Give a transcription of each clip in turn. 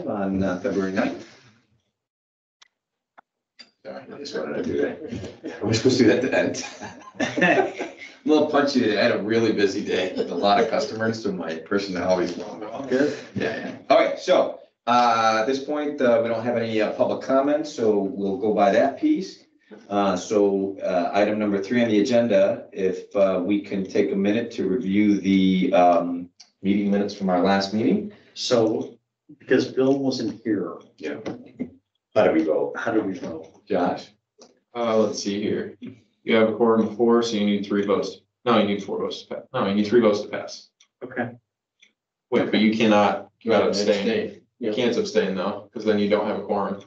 on February 9th. Sorry, I just wanted to do that. We're supposed to do that at the end. I'm a little punchy today. I had a really busy day with a lot of customers, so my personnel always wrong. Good. Yeah. All right, so at this point, we don't have any public comments, so we'll go by that piece. So item number 3 on the agenda, if we can take a minute to review the meeting minutes from our last meeting. So, because Bill wasn't here. Yeah. How do we vote? How do we vote? Josh? Let's see here. You have a quorum of 4, so you need 3 votes. No, you need 4 votes to pass. No, you need 3 votes to pass. Okay. Wait, but you cannot, you gotta abstain. Abstain. You can't abstain though, because then you don't have a quorum.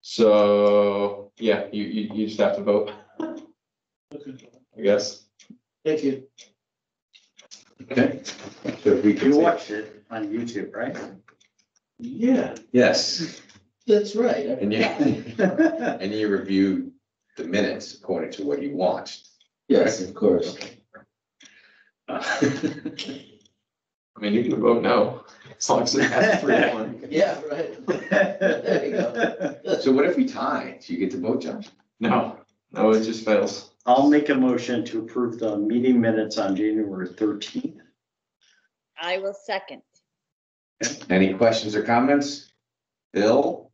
So, yeah, you just have to vote, I guess. Thank you. Okay. So if we can. You watched it on YouTube, right? Yeah, Yes, that's right. and you reviewed the minutes according to what you watched. Yes, of course. I mean, you can vote no, as long as it has 3-1. Yeah, right. There you go. So what if we tie? Do you get to vote, Josh? No, it just fails. I'll make a motion to approve the meeting minutes on January 13th. I will second. Any questions or comments? Bill?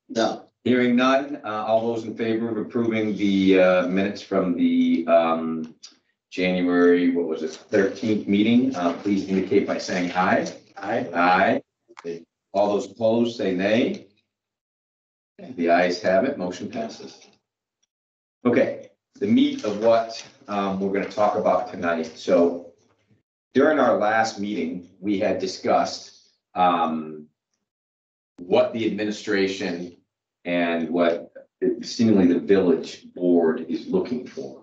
No, Hearing none, all those in favor of approving the minutes from the January, 13th meeting, please indicate by saying aye. Aye. Aye. All those opposed, say nay. The ayes have it, motion passes. Okay, the meat of what we're going to talk about tonight. So during our last meeting, we had discussed what the administration and what seemingly the village board is looking for.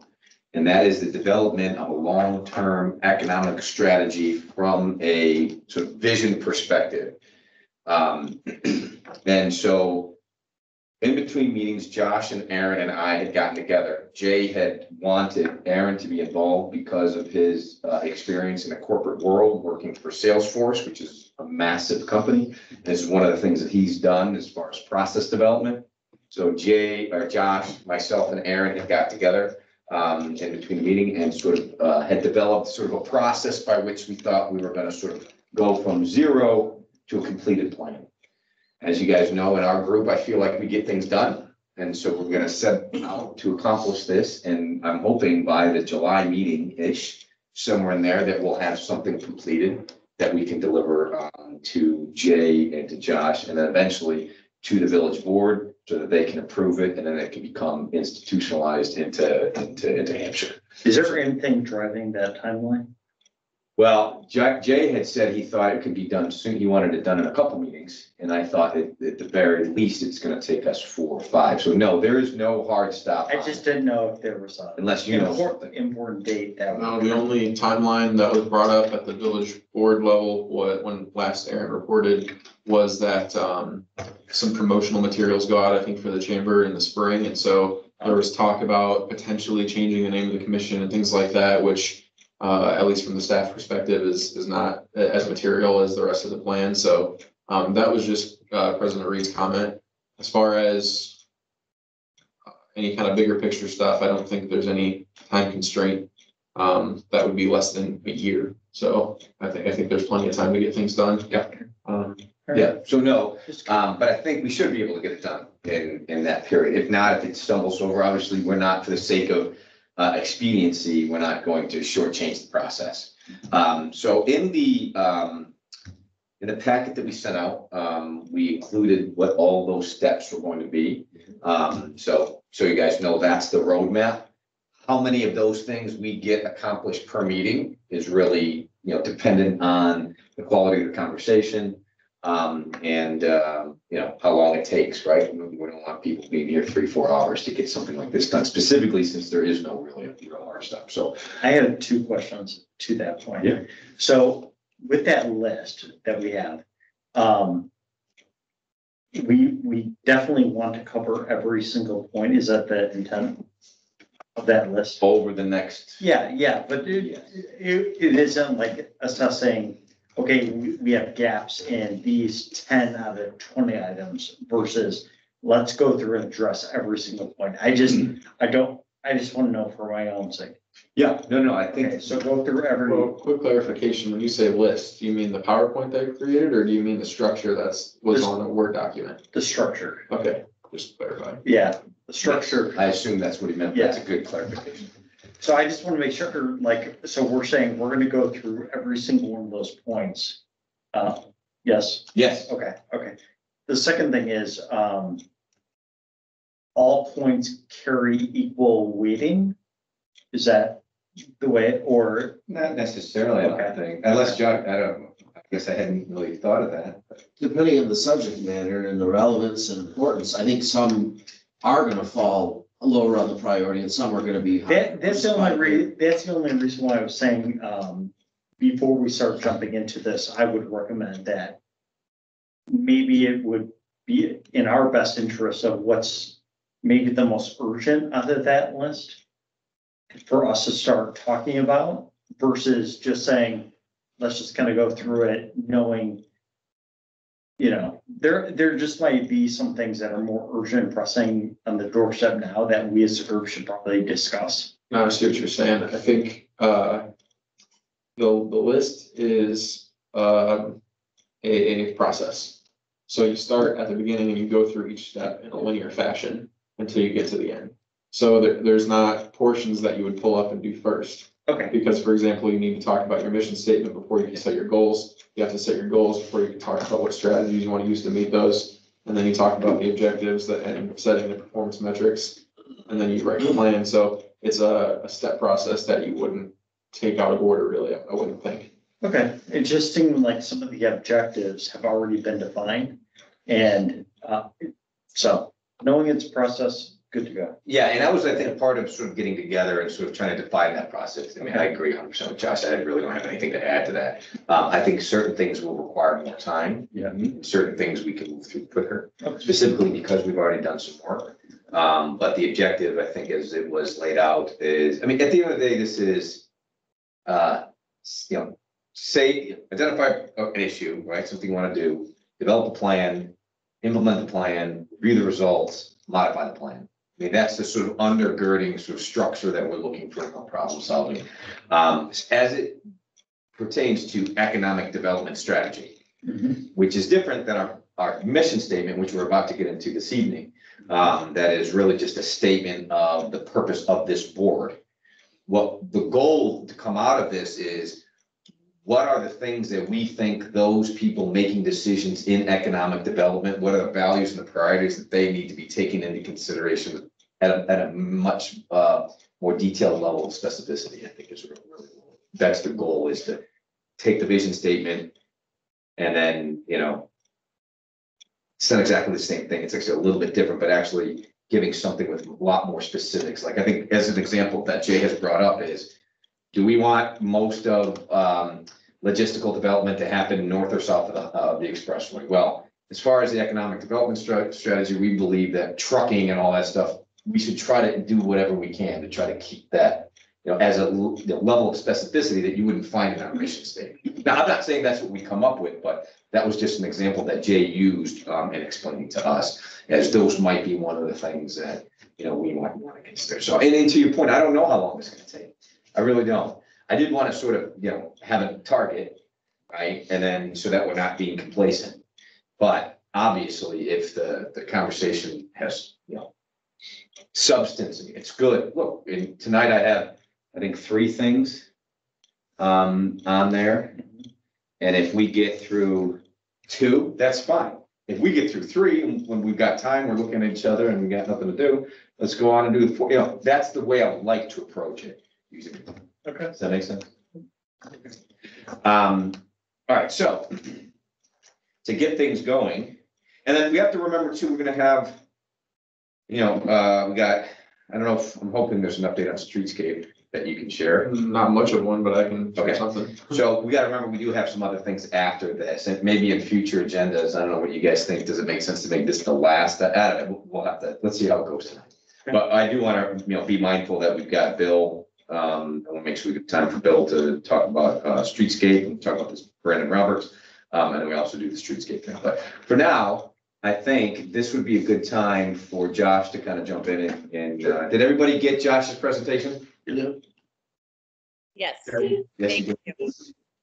And that is the development of a long-term economic strategy from a sort of vision perspective. And so in between meetings, Josh and Aaron and I had gotten together. Jay had wanted Aaron to be involved because of his experience in the corporate world, working for Salesforce, which is a massive company. This is one of the things that he's done as far as process development. So Josh, myself, and Aaron had got together in between the meeting and sort of had developed sort of a process by which we thought we were going to sort of go from zero to a completed plan. As you guys know, in our group, I feel like we get things done. And so we're going to set out to accomplish this. And I'm hoping by the July meeting-ish, somewhere in there, that we'll have something completed that we can deliver to Jay and to Josh, and then eventually to the village board so that they can approve it, and then it can become institutionalized into Hampshire. Is there anything driving that timeline? Well, Jay had said he thought it could be done soon. He wanted it done in a couple meetings. And I thought at the very least, it's going to take us 4 or 5. So no, there is no hard stop. I just didn't know if there was a Unless you know something. important date that. No, the only timeline that was brought up at the village board level, when last Aaron reported, was that some promotional materials go out, I think, for the chamber in the spring. And so there was talk about potentially changing the name of the commission and things like that, which at least from the staff perspective is not as material as the rest of the plan. So that was just President Reed's comment. As far as any kind of bigger picture stuff, I don't think there's any time constraint that would be less than a year. So I think there's plenty of time to get things done. Yeah. Yeah. So no, but I think we should be able to get it done in that period. If not, if it stumbles over, obviously we're not, for the sake of expediency, we're not going to shortchange the process. So in the packet that we sent out, we included what all those steps were going to be. So you guys know that's the roadmap. How many of those things we get accomplished per meeting is really, dependent on the quality of the conversation, and how long it takes, right? We don't want people being here 3-4 hours to get something like this done, specifically since there is no really real hard stuff. So I have 2 questions to that point. Yeah. So with that list that we have, we definitely want to cover every single point. Is that the intent of that list? over the next, Yeah, but it isn't like assessing okay, we have gaps in these 10 out of 20 items versus let's go through and address every single point. I just want to know for my own sake. Yeah, no, I Okay, think, so go through every, Well, quick clarification, when you say list, do you mean the PowerPoint that you created, or do you mean the structure was on a Word document? the structure. Okay, just to clarify. Yeah, the structure. I assume that's what he meant. That's a good clarification. So I just want to make sure, like, so we're saying we're gonna go through every single one of those points. Yes, Yes. okay. The second thing is, all points carry equal weighting? Is that the way, or, Not necessarily, I don't Okay. think, unless John, I don't know, I guess I hadn't really thought of that. Depending on the subject matter and the relevance and importance, I think some are gonna fall lower on the priority and some are gonna be higher. that's the only reason why I was saying, before we start jumping into this, I would recommend that maybe it would be in our best interest of what's maybe the most urgent out of that list for us to start talking about versus just saying, let's just kind of go through it knowing, there just might be some things that are more urgent and pressing on the doorstep now that we as a group should probably discuss. No, I see what you're saying. I think, the list is, a process. So you start at the beginning and you go through each step in a linear fashion until you get to the end. So there's not portions that you would pull up and do first. Okay, Because, for example, you need to talk about your mission statement before you can set your goals. You have to set your goals before you can talk about what strategies you want to use to meet those. And then you talk about the objectives and setting the performance metrics. And then you write the plan. So it's a step process that you wouldn't take out of order, really, I wouldn't think. okay. It just seemed like some of the objectives have already been defined. And so knowing it's a process, good to go. Yeah, and that was, I think, part of sort of getting together and sort of trying to define that process. I mean, I agree 100% with Josh. I really don't have anything to add to that. I think certain things will require more time. Yeah. Certain things we can move through quicker, Okay. specifically because we've already done some work. But the objective, I think, as it was laid out is, I mean, at the end of the day, this is, say, identify an issue, right? Something you want to do, develop a plan, implement the plan, review the results, modify the plan. I mean, that's the sort of undergirding sort of structure that we're looking for in our problem solving. As it pertains to economic development strategy, which is different than our mission statement, which we're about to get into this evening. That is really just a statement of the purpose of this board. What the goal to come out of this is, what are the things that we think those people making decisions in economic development, what are the values and the priorities that they need to be taken into consideration at a much more detailed level of specificity, I think is really, that's the goal, is to take the vision statement and then, it's not exactly the same thing. It's actually a little bit different, but actually giving something with a lot more specifics. Like I think as an example that Jay has brought up is, do we want most of logistical development to happen north or south of the expressway? Well, as far as the economic development strategy, we believe that trucking and all that stuff, we should try to do whatever we can to try to keep that, as a level of specificity that you wouldn't find in our mission statement. Now, I'm not saying that's what we come up with, but that was just an example that Jay used in explaining to us, as those might be one of the things that, we might want to consider. So, and to your point, I don't know how long it's going to take. I really don't. I did want to sort of, have a target, right? And then, so that we're not being complacent. But obviously, if the conversation has, substance, it's good. Look, tonight I have, I think, 3 things on there. And if we get through 2, that's fine. If we get through 3, and when we've got time, we're looking at each other and we got nothing to do, let's go on and do the 4. That's the way I would like to approach it. Okay. Does that make sense? All right, so to get things going, and then we have to remember too, we're gonna have, we got, I don't know if, I'm hoping there's an update on Streetscape that you can share. Not much of one, but I can share Okay. something. So we gotta remember, we do have some other things after this, and maybe in future agendas, I don't know what you guys think, does it make sense to make this the last? I don't know, we'll have to, let's see how it goes tonight. But I do wanna, be mindful that we've got Bill And we'll make sure we get time for Bill to talk about, streetscape and talk about this Brandon Roberts. And then we also do the streetscape thing. But for now, I think this would be a good time for Josh to kind of jump in and, did everybody get Josh's presentation? Yes. Yes, Thank you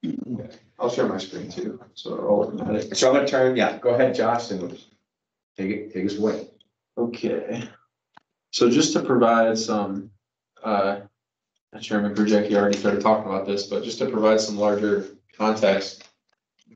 you. I'll share my screen too, so we're all looking at it. So I'm gonna turn, yeah, go ahead, Josh, and take us away. Okay. So just to provide some, Chairman Krujek already started talking about this, but just to provide some larger context.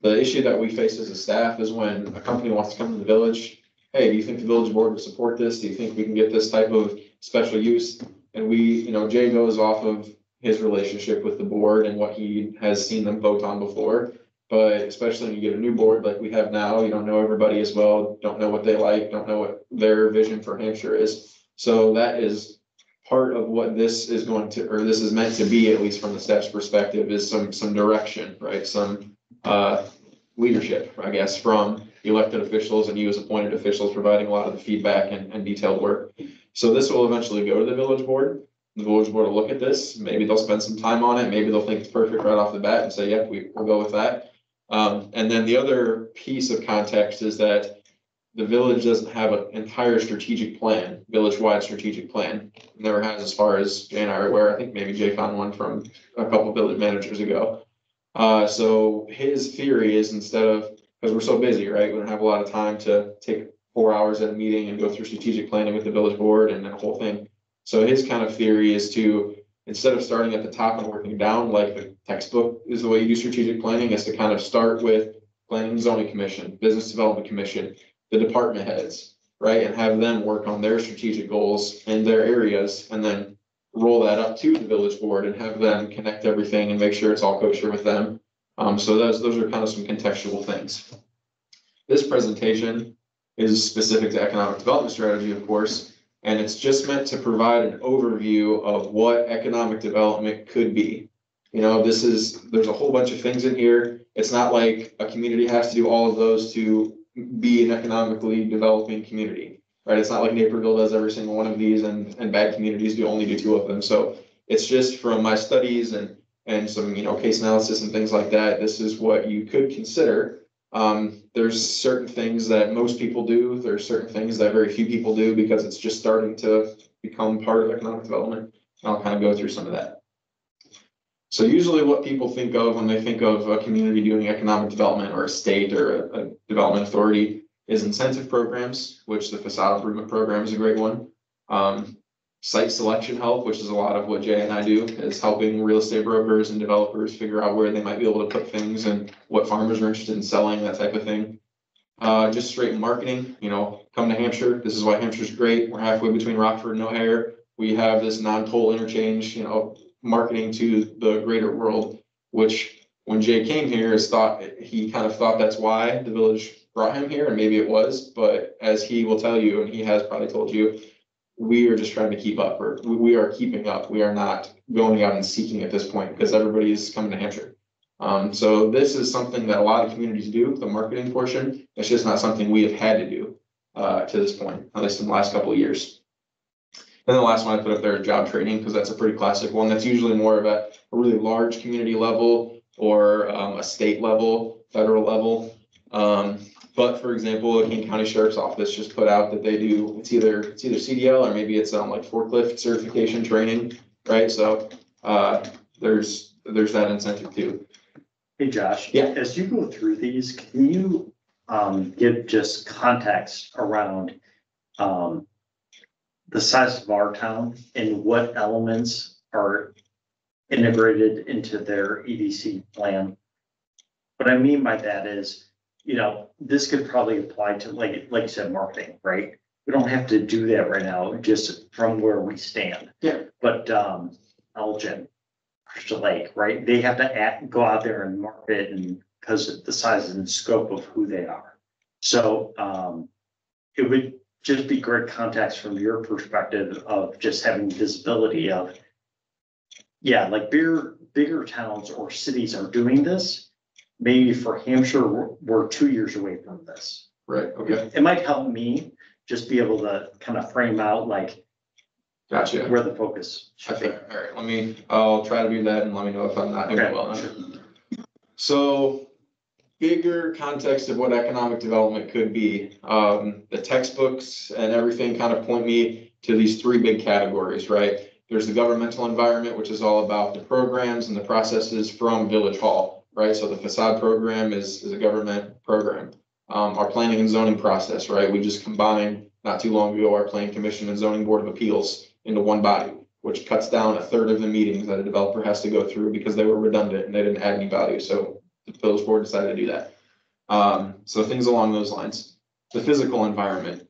The issue that we face as a staff is when a company wants to come to the village. Hey, do you think the village board would support this? Do you think we can get this type of special use? And we, Jay goes off of his relationship with the board and what he has seen them vote on before. But especially when you get a new board like we have now, you don't know everybody as well, don't know what they like, don't know what their vision for Hampshire is. So that is part of what this is going to, or this is meant to be, at least from the staff's perspective, is some direction, right? Some leadership, I guess, from elected officials and you as appointed officials, providing a lot of the feedback and detailed work. So this will eventually go to the village board. The village board will look at this. Maybe they'll spend some time on it. Maybe they'll think it's perfect right off the bat and say, yep, we'll go with that. And then the other piece of context is that the village doesn't have an entire strategic plan, village-wide strategiig plan. It never has, as far as Jay and I are aware. I think maybe Jay found one from a couple of village managers ago. So his theory is, instead of, because we're so busy, right? We don't have a lot of time to take 4 hours at a meeting and go through strategic planning with the village board and the whole thing. So his kind of theory is to, instead of starting at the top and working down, like the textbook is the way you do strategic planning, is to kind of start with Planning and Zoning Commission, Business Development Commission, the department heads, right? And have them work on their strategic goals in their areas, and then roll that up to the village board and have them connect everything and make sure it's all kosher with them. So those are kind of some contextual things. This presentation is specific to economic development strategy, of course, and it's just meant to provide an overview of what economic development could be. There's a whole bunch of things in here. It's not like a community has to do all of those to be an economically developing community, right? It's not like Naperville does every single one of these and bad communities only do 2 of them. So it's just from my studies and some, case analysis and things like that. This is what you could consider. There's certain things that most people do. There's certain things that very few people do because it's just starting to become part of economic development. And I'll kind of go through some of that. So usually what people think of when they think of a community doing economic development, or a state or a development authority, is incentive programs, which the facade improvement program is a great one. Site selection help, which is a lot of what Jay and I do, is helping real estate brokers and developers figure out where they might be able to put things and what farmers are interested in selling, that type of thing. Just straight marketing, come to Hampshire. This is why Hampshire's great. We're halfway between Rockford and O'Hare. We have this non-toll interchange, marketing to the greater world, which when Jay came here he kind of thought that's why the village brought him here, and maybe it was, but as he will tell you, and he has probably told you, we are just trying to keep up, or we are keeping up. We are not going out and seeking at this point because everybody is coming to Hampshire. So this is something that a lot of communities do, the marketing portion. It's just not something we have had to do to this point, at least in the last couple of years. And the last one I put up there is job training, because that's a pretty classic one. That's usually more of a really large community level, or a state level, federal level. But for example, the King County Sheriff's Office just put out that they do, it's either CDL or maybe it's like forklift certification training, right? So there's that incentive too. Hey, Josh. Yeah. As you go through these, can you give just context around the size of our town and what elements are integrated into their EDC plan? What I mean by that is, this could probably apply to, like you said, marketing, right? We don't have to do that right now, just from where we stand. Yeah. But Elgin, Crystal Lake, right? They have to go out there and market, and because of the size and scope of who they are. So it would just be great context from your perspective of just having visibility of, yeah, like bigger towns or cities are doing this. Maybe for Hampshire, we're 2 years away from this. Right, okay. It might help me just be able to kind of frame out, like, Gotcha. where the focus should be. Okay, all right, I'll try to do that and let me know if I'm not doing Okay. well enough. So, bigger context of what economic development could be. The textbooks and everything kind of point me to these three big categories, right? There's the governmental environment, which is all about the programs and the processes from Village Hall, right? So the facade program is a government program. Our planning and zoning process, right? We just combined not too long ago, our planning commission and zoning board of appeals into one body, which cuts down a third of the meetings that a developer has to go through because they were redundant and they didn't add any value. So the village board decided to do that. So things along those lines. The physical environment,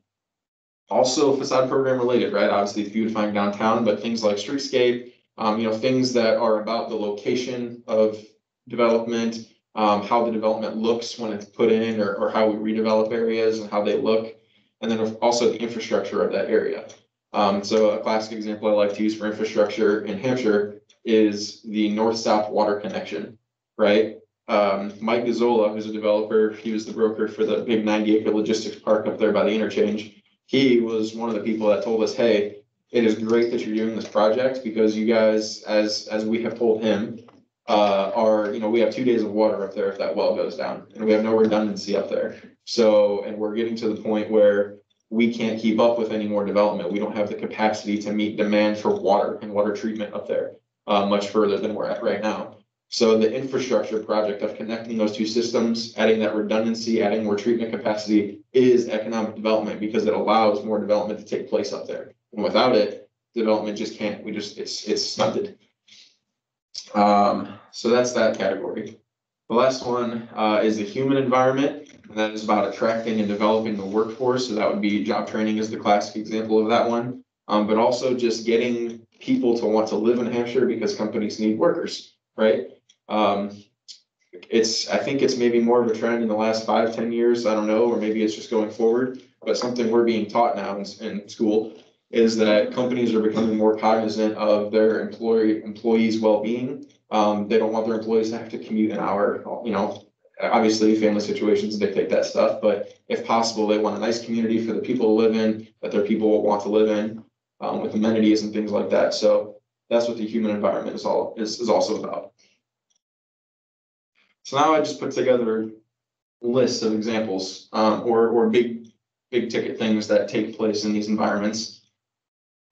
also facade program related, right? Obviously beautifying downtown, but things like streetscape, things that are about the location of development, how the development looks when it's put in, or how we redevelop areas and how they look. And then also the infrastructure of that area. So a classic example I like to use for infrastructure in Hampshire is the north-south water connection, right? Mike Gazzola, who's a developer, he was the broker for the big 90-acre logistics park up there by the interchange. He was one of the people that told us, hey, it is great that you're doing this project because you guys, as we have told him, we have 2 days of water up there if that well goes down, and we have no redundancy up there. So, and we're getting to the point where we can't keep up with any more development. We don't have the capacity to meet demand for water and water treatment up there much further than we're at right now. So the infrastructure project of connecting those two systems, adding that redundancy, adding more treatment capacity is economic development because it allows more development to take place up there. And without it, development just can't. It's stunted. So that's that category. The last one is the human environment, and that is about attracting and developing the workforce. So that would be job training is the classic example of that one. But also just getting people to want to live in Hampshire because companies need workers, right? I think it's maybe more of a trend in the last 5-10 years. I don't know, or maybe it's just going forward, but something we're being taught now in school is that companies are becoming more cognizant of their employees' well-being. They don't want their employees to have to commute an hour, obviously family situations dictate that stuff, but if possible, they want a nice community for the people to live in, that their people will want to live in, with amenities and things like that. So that's what the human environment is also about. So now I just put together lists of examples, or big ticket things that take place in these environments.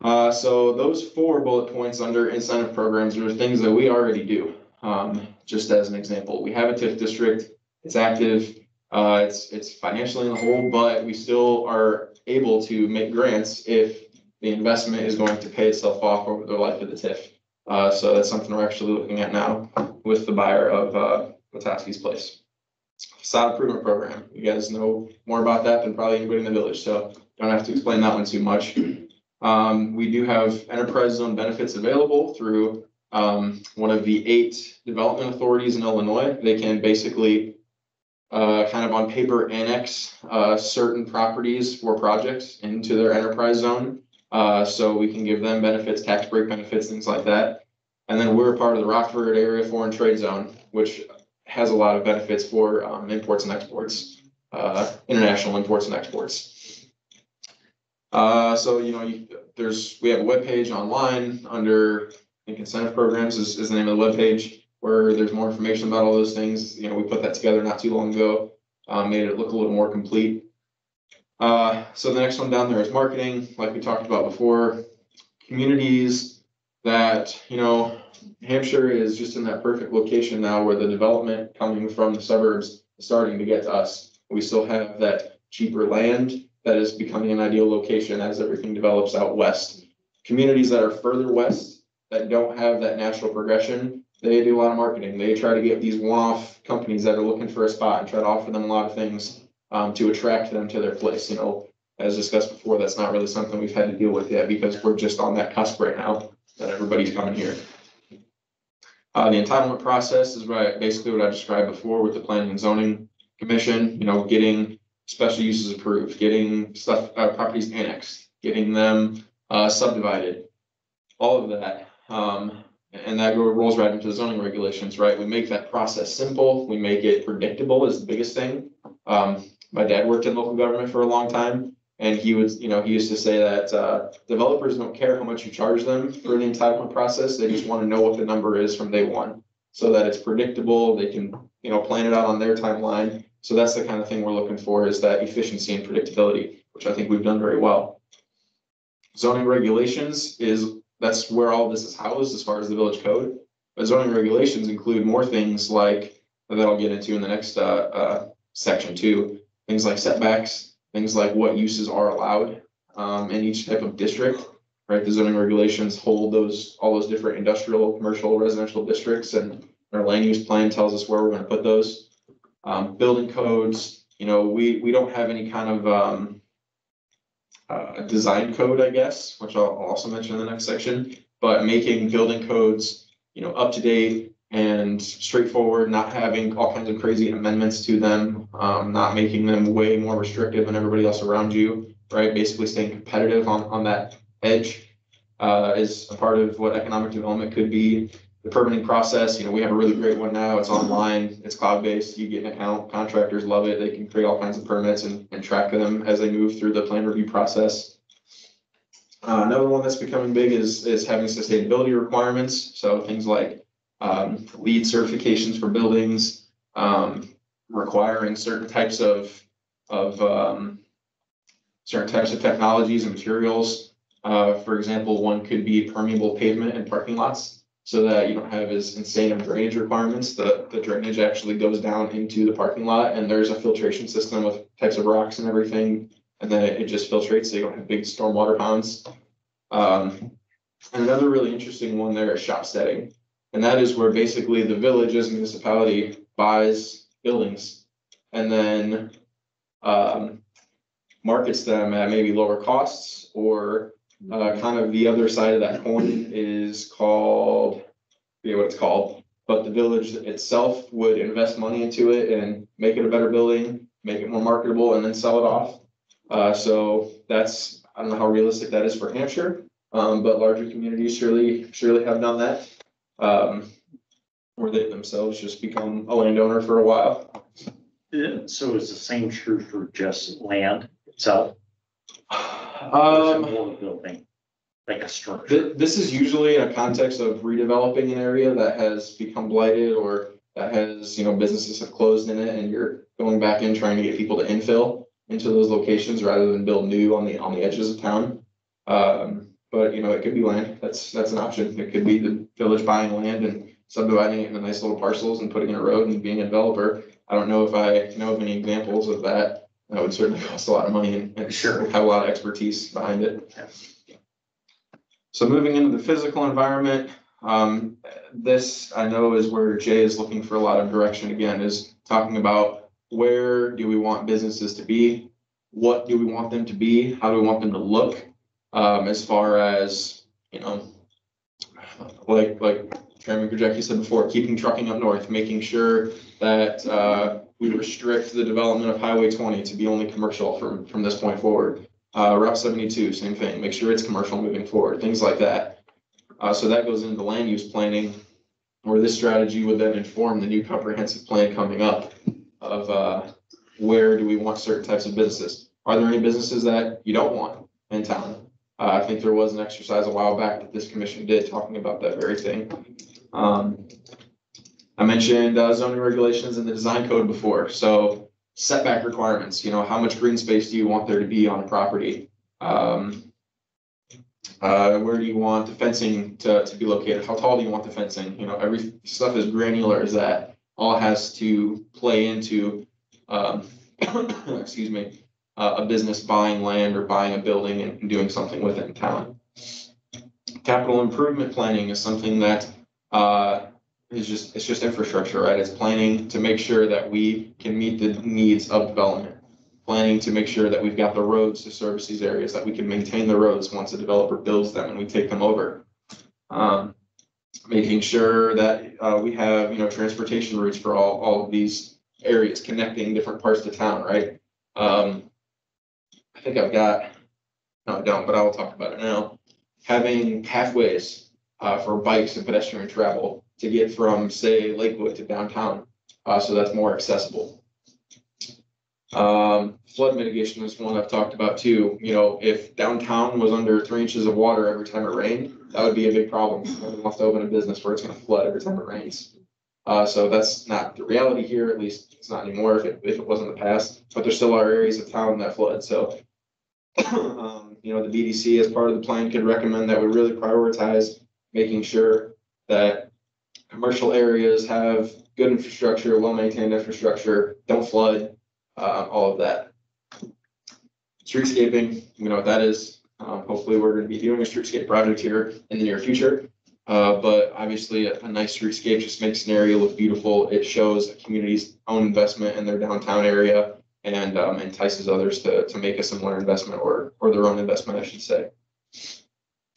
So those 4 bullet points under incentive programs are things that we already do. Just as an example, we have a TIF district, it's active, it's financially in the hole, but we still are able to make grants if the investment is going to pay itself off over the life of the TIF. So that's something we're actually looking at now with the buyer of Wataski's place. Facade improvement program, you guys know more about that than probably anybody in the village, so don't have to explain that one too much. We do have enterprise zone benefits available through one of the 8 development authorities in Illinois. They can basically kind of on paper annex certain properties for projects into their enterprise zone. So we can give them benefits, tax break benefits, things like that. And then we're a part of the Rockford Area Foreign Trade Zone, which has a lot of benefits for imports and exports, international imports and exports. So, we have a webpage online under, I think, incentive programs is the name of the webpage, where there's more information about all those things. We put that together not too long ago, made it look a little more complete. So the next one down there is marketing, like we talked about before. Communities that, Hampshire is just in that perfect location now where the development coming from the suburbs is starting to get to us. We still have that cheaper land that is becoming an ideal location as everything develops out west. Communities that are further west that don't have that natural progression, they do a lot of marketing. They try to get these one-off companies that are looking for a spot and try to offer them a lot of things to attract them to their place. As discussed before, that's not really something we've had to deal with yet because we're just on that cusp right now that everybody's coming here. The entitlement process is basically what I described before with the Planning and Zoning Commission, getting special uses approved, getting properties annexed, getting them subdivided, all of that. And that rolls right into the zoning regulations, right? We make that process simple. We make it predictable is the biggest thing. My dad worked in local government for a long time. And he was, he used to say that developers don't care how much you charge them for the entitlement process. They just want to know what the number is from day one, so that it's predictable. They can, plan it out on their timeline. So that's the kind of thing we're looking for, is that efficiency and predictability, which I think we've done very well. Zoning regulations that's where all this is housed as far as the village code. But zoning regulations include more things like that I'll get into in the next section too. Things like setbacks, things like what uses are allowed in each type of district, right? The zoning regulations hold all those different industrial, commercial, residential districts, and our land use plan tells us where we're going to put those. Building codes, we don't have any kind of design code, I guess, which I'll also mention in the next section, but making building codes, up to date and straightforward, not having all kinds of crazy amendments to them, not making them way more restrictive than everybody else around you, right? Basically staying competitive on that edge is a part of what economic development could be. The permitting process, we have a really great one now. It's online, it's cloud-based. You get an account, contractors love it. They can create all kinds of permits and track them as they move through the plan review process. Another one that's becoming big is having sustainability requirements. So things like LEED certifications for buildings, requiring certain types of technologies and materials. For example, one could be permeable pavement in parking lots, so that you don't have as insane of drainage requirements. The drainage actually goes down into the parking lot, and there's a filtration system with types of rocks and everything, and then it just filtrates, so you don't have big stormwater ponds. And another really interesting one there is shop steading. And that is where basically the village as a municipality buys buildings and then markets them at maybe lower costs, or kind of the other side of that coin is called, I forget what it's called, but the village itself would invest money into it and make it a better building, make it more marketable, and then sell it off. So that's, I don't know how realistic that is for Hampshire, but larger communities surely have done that, where they themselves just become a landowner for a while. So is the same true for just land itself? Or is it more building, like a structure? This is usually in a context of redeveloping an area that has become blighted, or that has, businesses have closed in it, and you're going back in trying to get people to infill into those locations rather than build new on the edges of town. But it could be land. That's an option. It could be the village buying land and subdividing it into nice little parcels and putting in a road and being a developer. I don't know if I know of any examples of that. That would certainly cost a lot of money and Sure. have a lot of expertise behind it. Yeah. So moving into the physical environment, this I know is where Jay is looking for a lot of direction again, is talking about where do we want businesses to be? What do we want them to be? How do we want them to look? As far as, like Chairman Krajewski said before, keeping trucking up north, making sure that we restrict the development of Highway 20 to be only commercial from this point forward. Route 72, same thing, make sure it's commercial moving forward, things like that. So that goes into land use planning, where this strategy would then inform the new comprehensive plan coming up of where do we want certain types of businesses. Are there any businesses that you don't want in town? I think there was an exercise a while back that this commission did talking about that very thing. I mentioned zoning regulations in the design code before. So setback requirements, how much green space do you want there to be on a property? Where do you want the fencing to be located? How tall do you want the fencing? Every stuff as granular as that all has to play into, excuse me, a business buying land or buying a building and doing something with it in town. Capital improvement planning is something that it's just infrastructure, right? It's planning to make sure that we can meet the needs of development. Planning to make sure that we've got the roads to service these areas, that we can maintain the roads once a developer builds them and we take them over. Making sure that we have, transportation routes for all of these areas, connecting different parts of town, right? I think I've got, no, I don't, but I will talk about it now. Having pathways for bikes and pedestrian travel to get from, say, Lakewood to downtown, so that's more accessible. Flood mitigation is one I've talked about too. You know, if downtown was under 3 inches of water every time it rained, that would be a big problem. No one wants to open a business where it's gonna flood every time it rains. So that's not the reality here, at least it's not anymore if it was in the past, but there still are areas of town that flood, so. You know, the BDC as part of the plan could recommend that we really prioritize making sure that commercial areas have good infrastructure, well-maintained infrastructure, don't flood, all of that. Streetscaping, you know what that is. Hopefully, we're gonna be doing a streetscape project here in the near future. But obviously, a nice streetscape just makes an area look beautiful. It shows a community's own investment in their downtown area and entices others to make a similar investment or their own investment, I should say.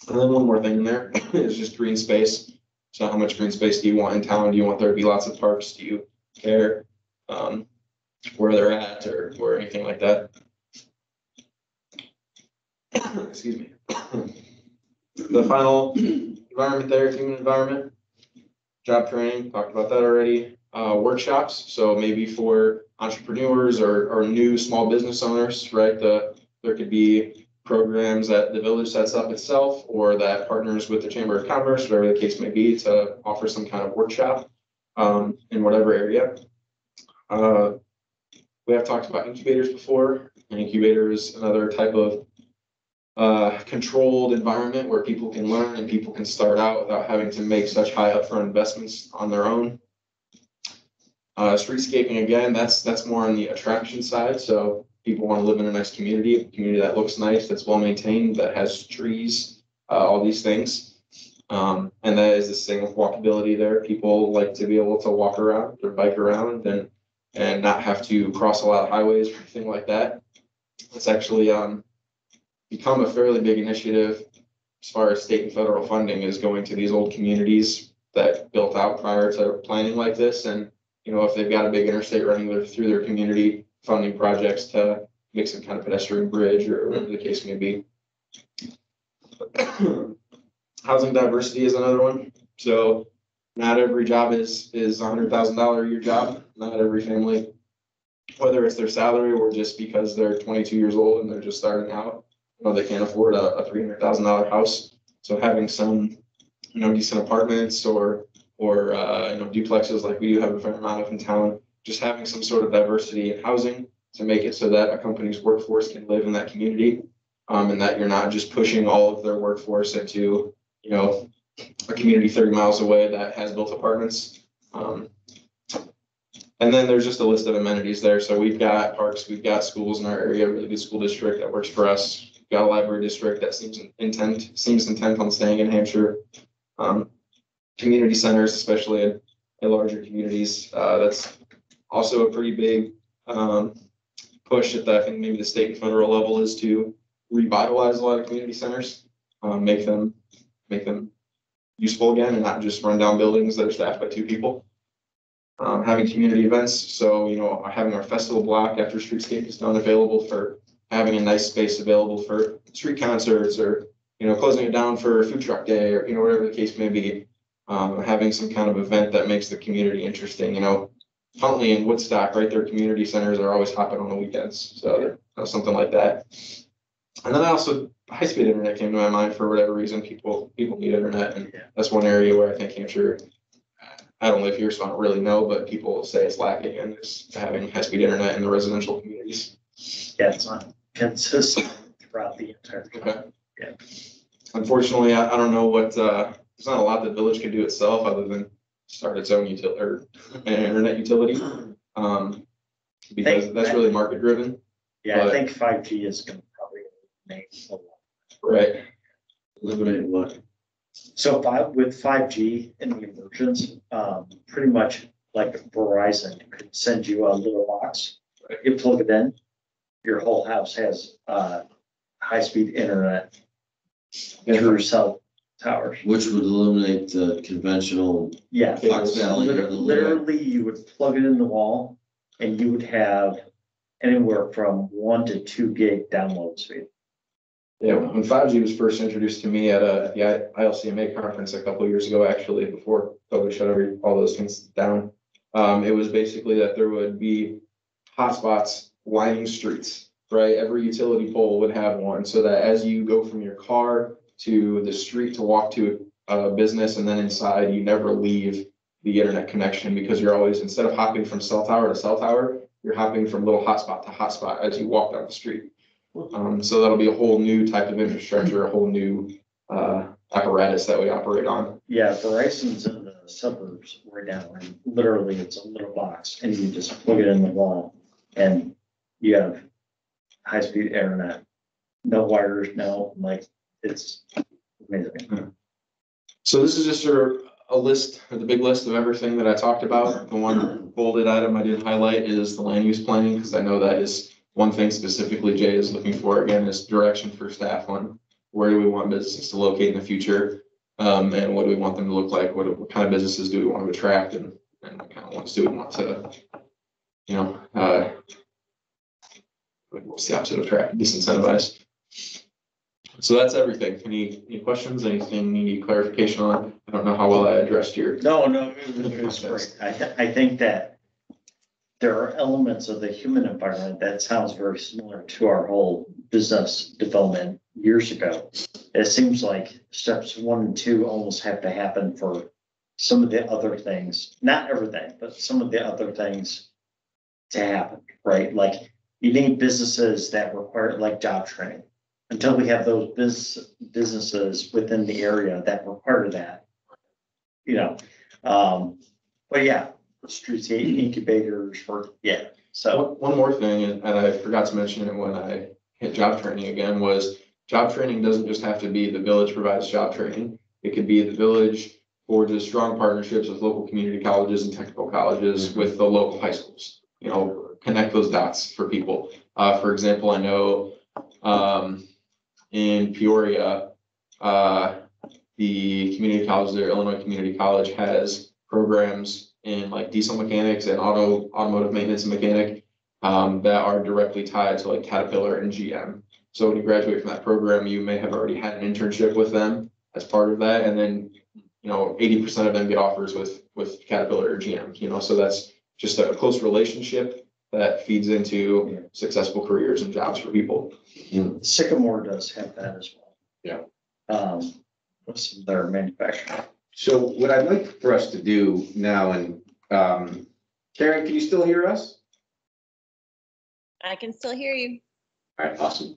And then one more thing in there is just green space. So how much green space do you want in town? Do you want there to be lots of parks? Do you care where they're at or anything like that? Excuse me. The final environment there, human environment, job training, talked about that already. Workshops, so maybe for entrepreneurs or new small business owners, right? There could be programs that the village sets up itself or that partners with the Chamber of Commerce, whatever the case may be, to offer some kind of workshop in whatever area. We have talked about incubators before. An incubator is another type of controlled environment where people can learn and people can start out without having to make such high upfront investments on their own. Streetscaping, again, that's more on the attraction side. So people want to live in a nice community, a community that looks nice, that's well maintained, that has trees, all these things. And that is the same with walkability there. People like to be able to walk around or bike around and not have to cross a lot of highways or anything like that. It's actually become a fairly big initiative as far as state and federal funding is going to these old communities that built out prior to planning like this. And, you know, if they've got a big interstate running through their community, funding projects to make some kind of pedestrian bridge or whatever the case may be. Housing diversity is another one. So not every job is $100,000 a year job. Not every family, whether it's their salary or just because they're 22 years old and they're just starting out, you know, they can't afford a $300,000 house. So having some, you know, decent apartments or you know, duplexes like we do have a fair amount of in town, just having some sort of diversity in housing to make it so that a company's workforce can live in that community, and that you're not just pushing all of their workforce into, you know, a community 30 miles away that has built apartments. And then there's just a list of amenities there. So we've got parks, we've got schools in our area, a really good school district that works for us. We've got a library district that seems intent on staying in Hampshire. Community centers, especially in larger communities, that's also a pretty big push at I think maybe the state and federal level is to revitalize a lot of community centers, make them useful again and not just run down buildings that are staffed by 2 people. Having community events, so, you know, having our festival block after Streetscape is done available for having a nice space available for street concerts or, you know, closing it down for food truck day or, you know, whatever the case may be. Having some kind of event that makes the community interesting, you know, Huntley and Woodstock, right? Their community centers are always hopping on the weekends. So, you know, something like that. And then also high-speed internet came to my mind for whatever reason. People need internet, and that's one area where I think Hampshire, I don't live here, so I don't really know, but people say it's lacking and it's having high-speed internet in the residential communities. Yeah, it's not consistent throughout the entire country. Okay. Yeah. Unfortunately, I don't know what, there's not a lot the village can do itself other than start its own utility or an internet utility. Because that's really market driven. Yeah, but, I think 5G is going to probably make a lot. Right. Eliminate what? So with 5G in the emergence, pretty much like Verizon could send you a little box. Right. You plug it in, your whole house has high-speed internet through cell towers. Which would eliminate the conventional Yeah, Fox Valley or the literally you would plug it in the wall and you would have anywhere from 1 to 2 gig download speed. Yeah, when 5G was first introduced to me at the ILCMA conference a couple of years ago, actually, before COVID shut all those things down, it was basically that there would be hotspots lining streets, right? Every utility pole would have one, so that as you go from your car to the street to walk to a business and then inside, you never leave the internet connection, because you're always, instead of hopping from cell tower to cell tower, you're hopping from little hotspot to hotspot as you walk down the street. So that'll be a whole new type of infrastructure, a whole new apparatus that we operate on. Yeah, Verizon's in the suburbs right now, and literally it's a little box, and you just plug it in the wall, and you have high-speed internet. No wires, no, like, it's amazing. So this is just a list, or the big list of everything that I talked about. The one bolded item I did highlight is the land use planning, because I know that is one thing specifically Jay is looking for, again, is direction for staff on where do we want businesses to locate in the future, and what do we want them to look like, what kind of businesses do we want to attract, and what kind of ones do we want to, what's the opposite of attract, disincentivize. So that's everything. Any questions, anything you need clarification on? I don't know how well I addressed your. No, it was great. I think that there are elements of the human environment that sounds very similar to our whole business development years ago. It seems like steps 1 and 2 almost have to happen for some of the other things, not everything, but some of the other things to happen, right? Like, you need businesses that require, like, job training. Until we have those businesses within the area that require that, but yeah, streets incubators for, yeah, so. One more thing, and I forgot to mention it when I hit job training again, was job training doesn't just have to be the village provides job training. It could be the village forges strong partnerships with local community colleges and technical colleges with the local high schools, connect those dots for people. For example, I know in Peoria, the community college there, Illinois Community College, has programs in like diesel mechanics and automotive maintenance and mechanic that are directly tied to like Caterpillar and GM. So when you graduate from that program, you may have already had an internship with them as part of that, and then 80% of them get offers with Caterpillar or GM. So that's just a close relationship that feeds into successful careers and jobs for people. Sycamore does have that as well. Yeah. What's their manufacturer? So what I'd like for us to do now, and Karen, can you still hear us? I can still hear you. All right, awesome.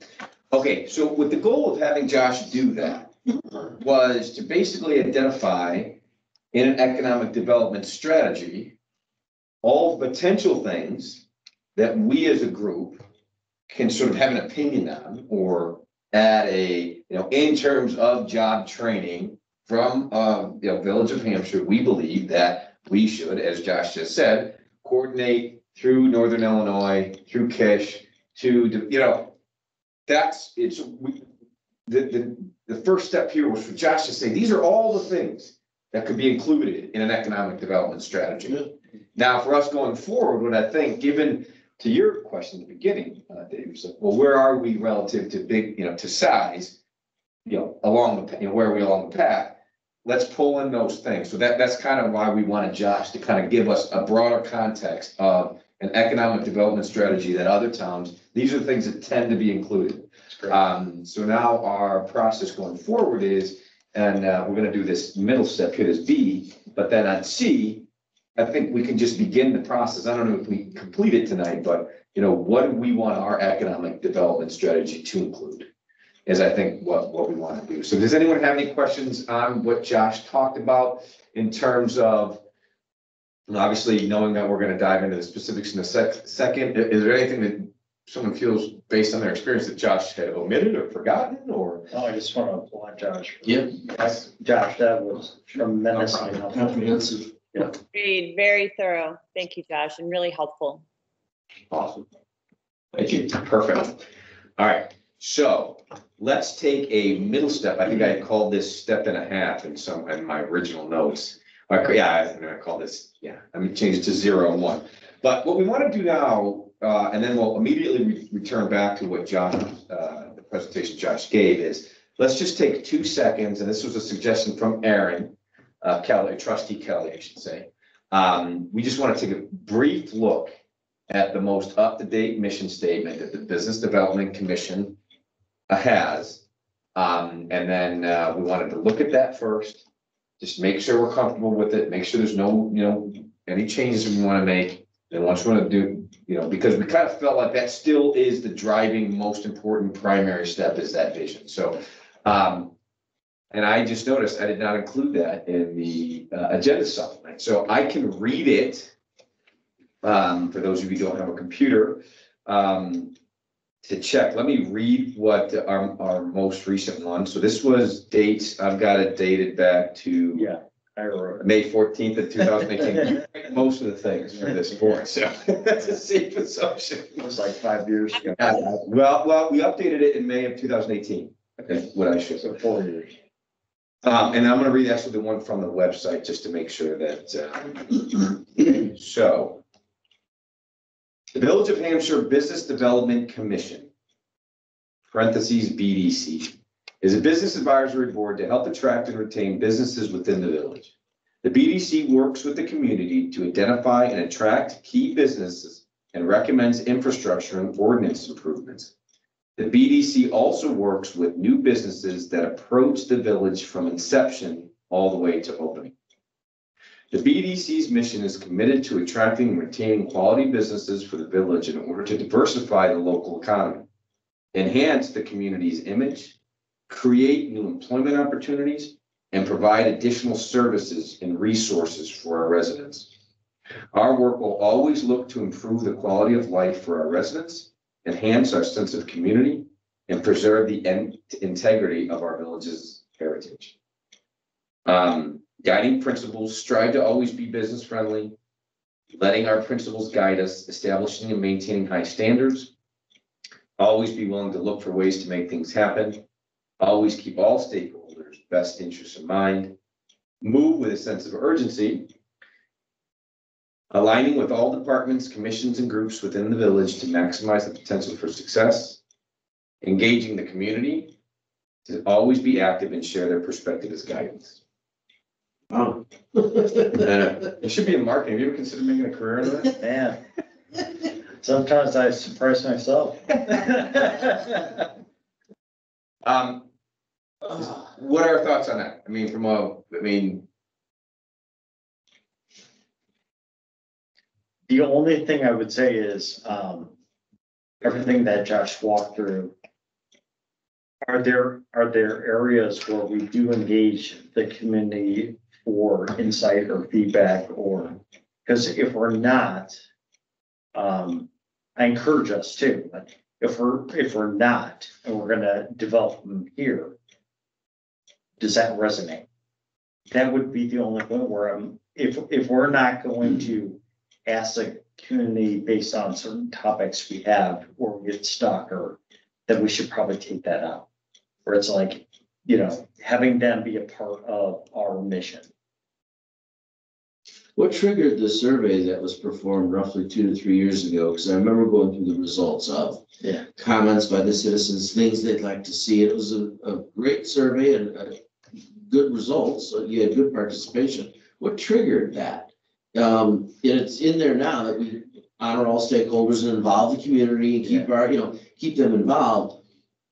Okay, so with the goal of having Josh do that was to basically identify in an economic development strategy all potential things that we as a group can sort of have an opinion on, or add in terms of job training from Village of Hampshire. We believe that we should, as Josh just said, coordinate through Northern Illinois, through Kish, to the first step here was for Josh to say, these are all the things that could be included in an economic development strategy. Now, for us going forward, what I think, given to your question at the beginning, Dave, was like, well, where are we relative to to size, along the, where are we along the path? Let's pull in those things. So that's kind of why we wanted Josh to kind of give us a broader context of an economic development strategy that other towns, these are the things that tend to be included. So now our process going forward is, and we're going to do this middle step here as B, but then on C, I think we can just begin the process. I don't know if we complete it tonight, but what do we want our economic development strategy to include? Is I think what we want to do. So does anyone have any questions on what Josh talked about in terms of, obviously knowing that we're going to dive into the specifics in a second, is there anything that someone feels based on their experience that Josh had omitted or forgotten, or? Oh, I just want to applaud Josh. Yep. Josh, that was tremendously helpful. Comprehensive. Very thorough. Thank you, Josh, and really helpful. Awesome. Thank you. Perfect. All right. So let's take a middle step. I think I called this step and a half in my original notes. Yeah, I call this, I'm gonna change it to 0 and 1. But what we want to do now, and then we'll immediately return back to what Josh, the presentation Josh gave, is let's just take 2 seconds, and this was a suggestion from Aaron Kelly, Trustee Kelly, I should say. We just want to take a brief look at the most up-to-date mission statement that the Business Development Commission has. And then we wanted to look at that first, just make sure we're comfortable with it, make sure there's no, any changes we want to make. And once we want to do, because we kind of felt like that still is the driving most important primary step is that vision. So, and I just noticed I did not include that in the agenda supplement. So I can read it. For those of you who don't have a computer, to check. Let me read what our most recent one. So this was dates, I've got it dated back to Yeah, I wrote it. May 14th of 2018. Most of the things for this board, so that's a safe assumption. It was like 5 years ago. Well, we updated it in May of 2018. That's what I should. So 4 years. And I'm gonna read actually the one from the website just to make sure that, so. The Village of Hampshire Business Development Commission, parentheses BDC, is a business advisory board to help attract and retain businesses within the village. The BDC works with the community to identify and attract key businesses and recommends infrastructure and ordinance improvements. The BDC also works with new businesses that approach the village from inception all the way to opening. The BDC's mission is committed to attracting and retaining quality businesses for the village in order to diversify the local economy, enhance the community's image, create new employment opportunities, and provide additional services and resources for our residents. Our work will always look to improve the quality of life for our residents, enhance our sense of community, and preserve the integrity of our village's heritage. Guiding principles: strive to always be business friendly, letting our principles guide us, establishing and maintaining high standards, always be willing to look for ways to make things happen, always keep all stakeholders' best interests in mind, move with a sense of urgency, aligning with all departments, commissions, and groups within the village to maximize the potential for success, engaging the community to always be active and share their perspective as guidance. Oh. It should be in marketing. Have you ever considered making a career in that? Man, sometimes I surprise myself. What are our thoughts on that? I mean, The only thing I would say is, everything that Josh walked through. Are there areas where we do engage the community for insight or feedback, or, because if we're not, I encourage us to, but if we're not, and we're gonna develop them here, does that resonate? That would be the only one where if we're not going to ask the community based on certain topics we have, or we get stuck, or then we should probably take that out. Where it's like, having them be a part of our mission. What triggered the survey that was performed roughly 2 to 3 years ago? Because I remember going through the results of comments by the citizens, things they'd like to see. It was a great survey and good results. So you had good participation. What triggered that? And it's in there now that we honor all stakeholders and involve the community and keep keep them involved.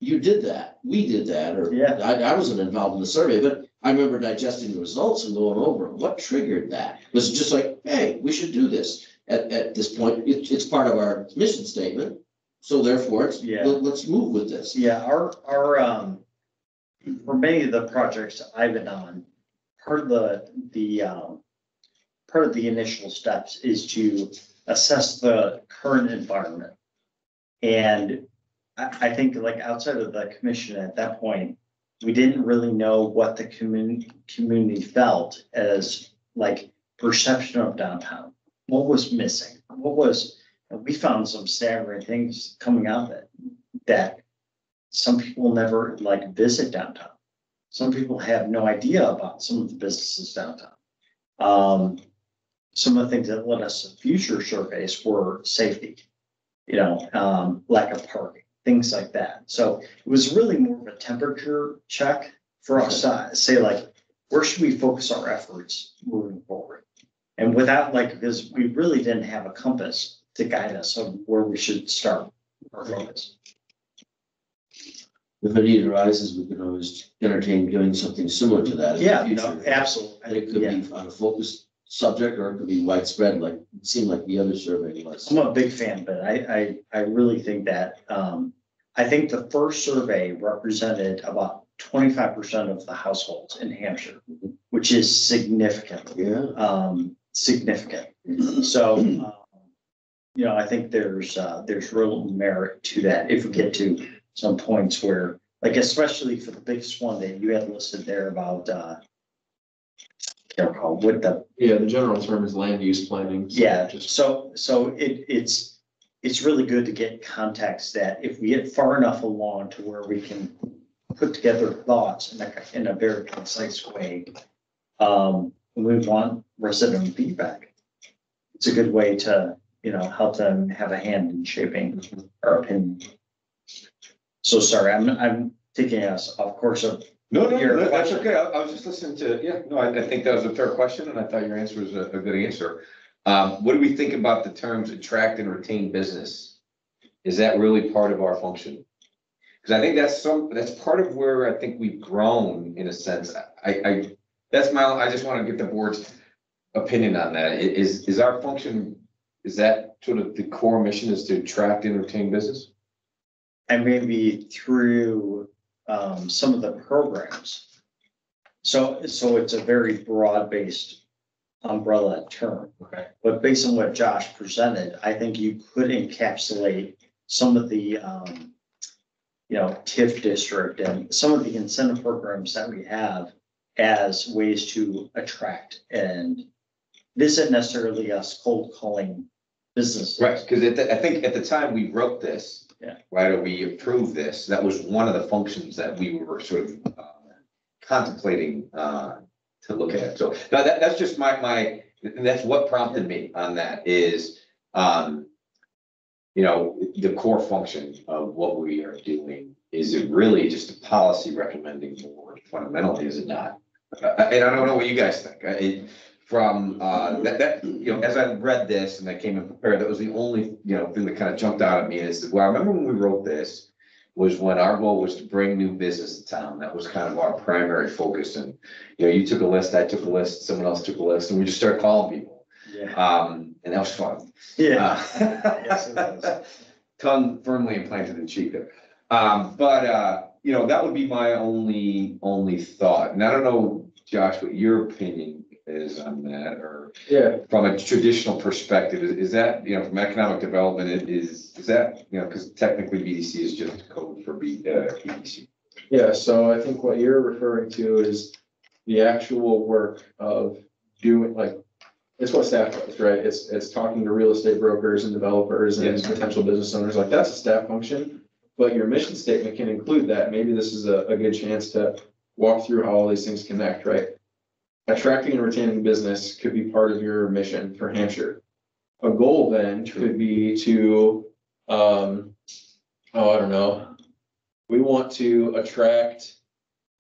You did that. We did that. Or I wasn't involved in the survey, but I remember digesting the results and going over them. What triggered that? Was it just like, hey, we should do this at this point? It's part of our mission statement. So therefore, let's move with this. Yeah, our for many of the projects I've been on, part of the initial steps is to assess the current environment. And I think like outside of the commission at that point, we didn't really know what the community felt as like perception of downtown. What was missing? We found some staggering things coming out of it, that some people never like visit downtown. Some people have no idea about some of the businesses downtown. Some of the things that led us to future surveys were safety, lack of parking, things like that. So it was really more of a temperature check for us to say, like, where should we focus our efforts moving forward? And without because we really didn't have a compass guide us on where we should start our focus. If a need arises, we can always entertain doing something similar to that in Yeah, the no, future. absolutely. And it could Yeah. be on a focused subject, or it could be widespread, like it seemed like the other survey was. I'm a big fan, but I really think that, I think the first survey represented about 25% of the households in Hampshire, which is significant, Yeah. significant. So, you know, I think there's real merit to that if we get to some points where, like, especially for the biggest one that you had listed there about, can't recall what the, Yeah, the general term is land use planning. so yeah, Just, so it's really good to get context that if we get far enough along to where we can put together thoughts in a very concise way, we want resident feedback. It's a good way to, you know, help them have a hand in shaping our opinion. So sorry, I'm taking us off course of. No, Your that's question. okay. I was just listening to, yeah, no, I think that was a fair question, and I thought your answer was a good answer. What do we think about the terms attract and retain business? Is that really part of our function? Because I think that's part of where I think we've grown in a sense. I just want to get the board's opinion on that. Is our function, is that sort of the core mission, is to attract and retain business? And maybe through some of the programs. So it's a very broad-based umbrella term. Okay. But based on what Josh presented, I think you could encapsulate some of the, you know, TIF district and some of the incentive programs that we have as ways to attract, and this isn't necessarily us cold calling businesses. Right, because I think at the time we wrote this. Yeah. Right, or we approved this, that was one of the functions that we were sort of contemplating to look at. So now that's just my, that's what prompted me on that is, you know, the core function of what we are doing. Is it really just a policy recommending board fundamentally, is it not? And I don't know what you guys think. From that, you know, as I read this and I came in prepared, that was the only, you know, thing that kind of jumped out at me is, well, I remember when we wrote this was when our goal was to bring new business to town. That was kind of our primary focus. And, you know, you took a list, I took a list, someone else took a list, and we just started calling people. Yeah. And that was fun. Yeah. Yes, it was. Tongue firmly implanted in cheek there. You know, that would be my only thought. And I don't know, Josh, what your opinion is on that, or yeah, from a traditional perspective, is that, you know, from economic development, is that, you know, because technically BDC is just code for BDC. yeah. So I think what you're referring to is the actual work of doing, like, it's what staff does, right? It's talking to real estate brokers and developers and Yes. potential business owners. Like, that's a staff function. But your mission statement can include that. Maybe this is a good chance to walk through how all these things connect, right? Attracting and retaining business could be part of your mission for Hampshire. A goal then could be to, I don't know. We want to attract,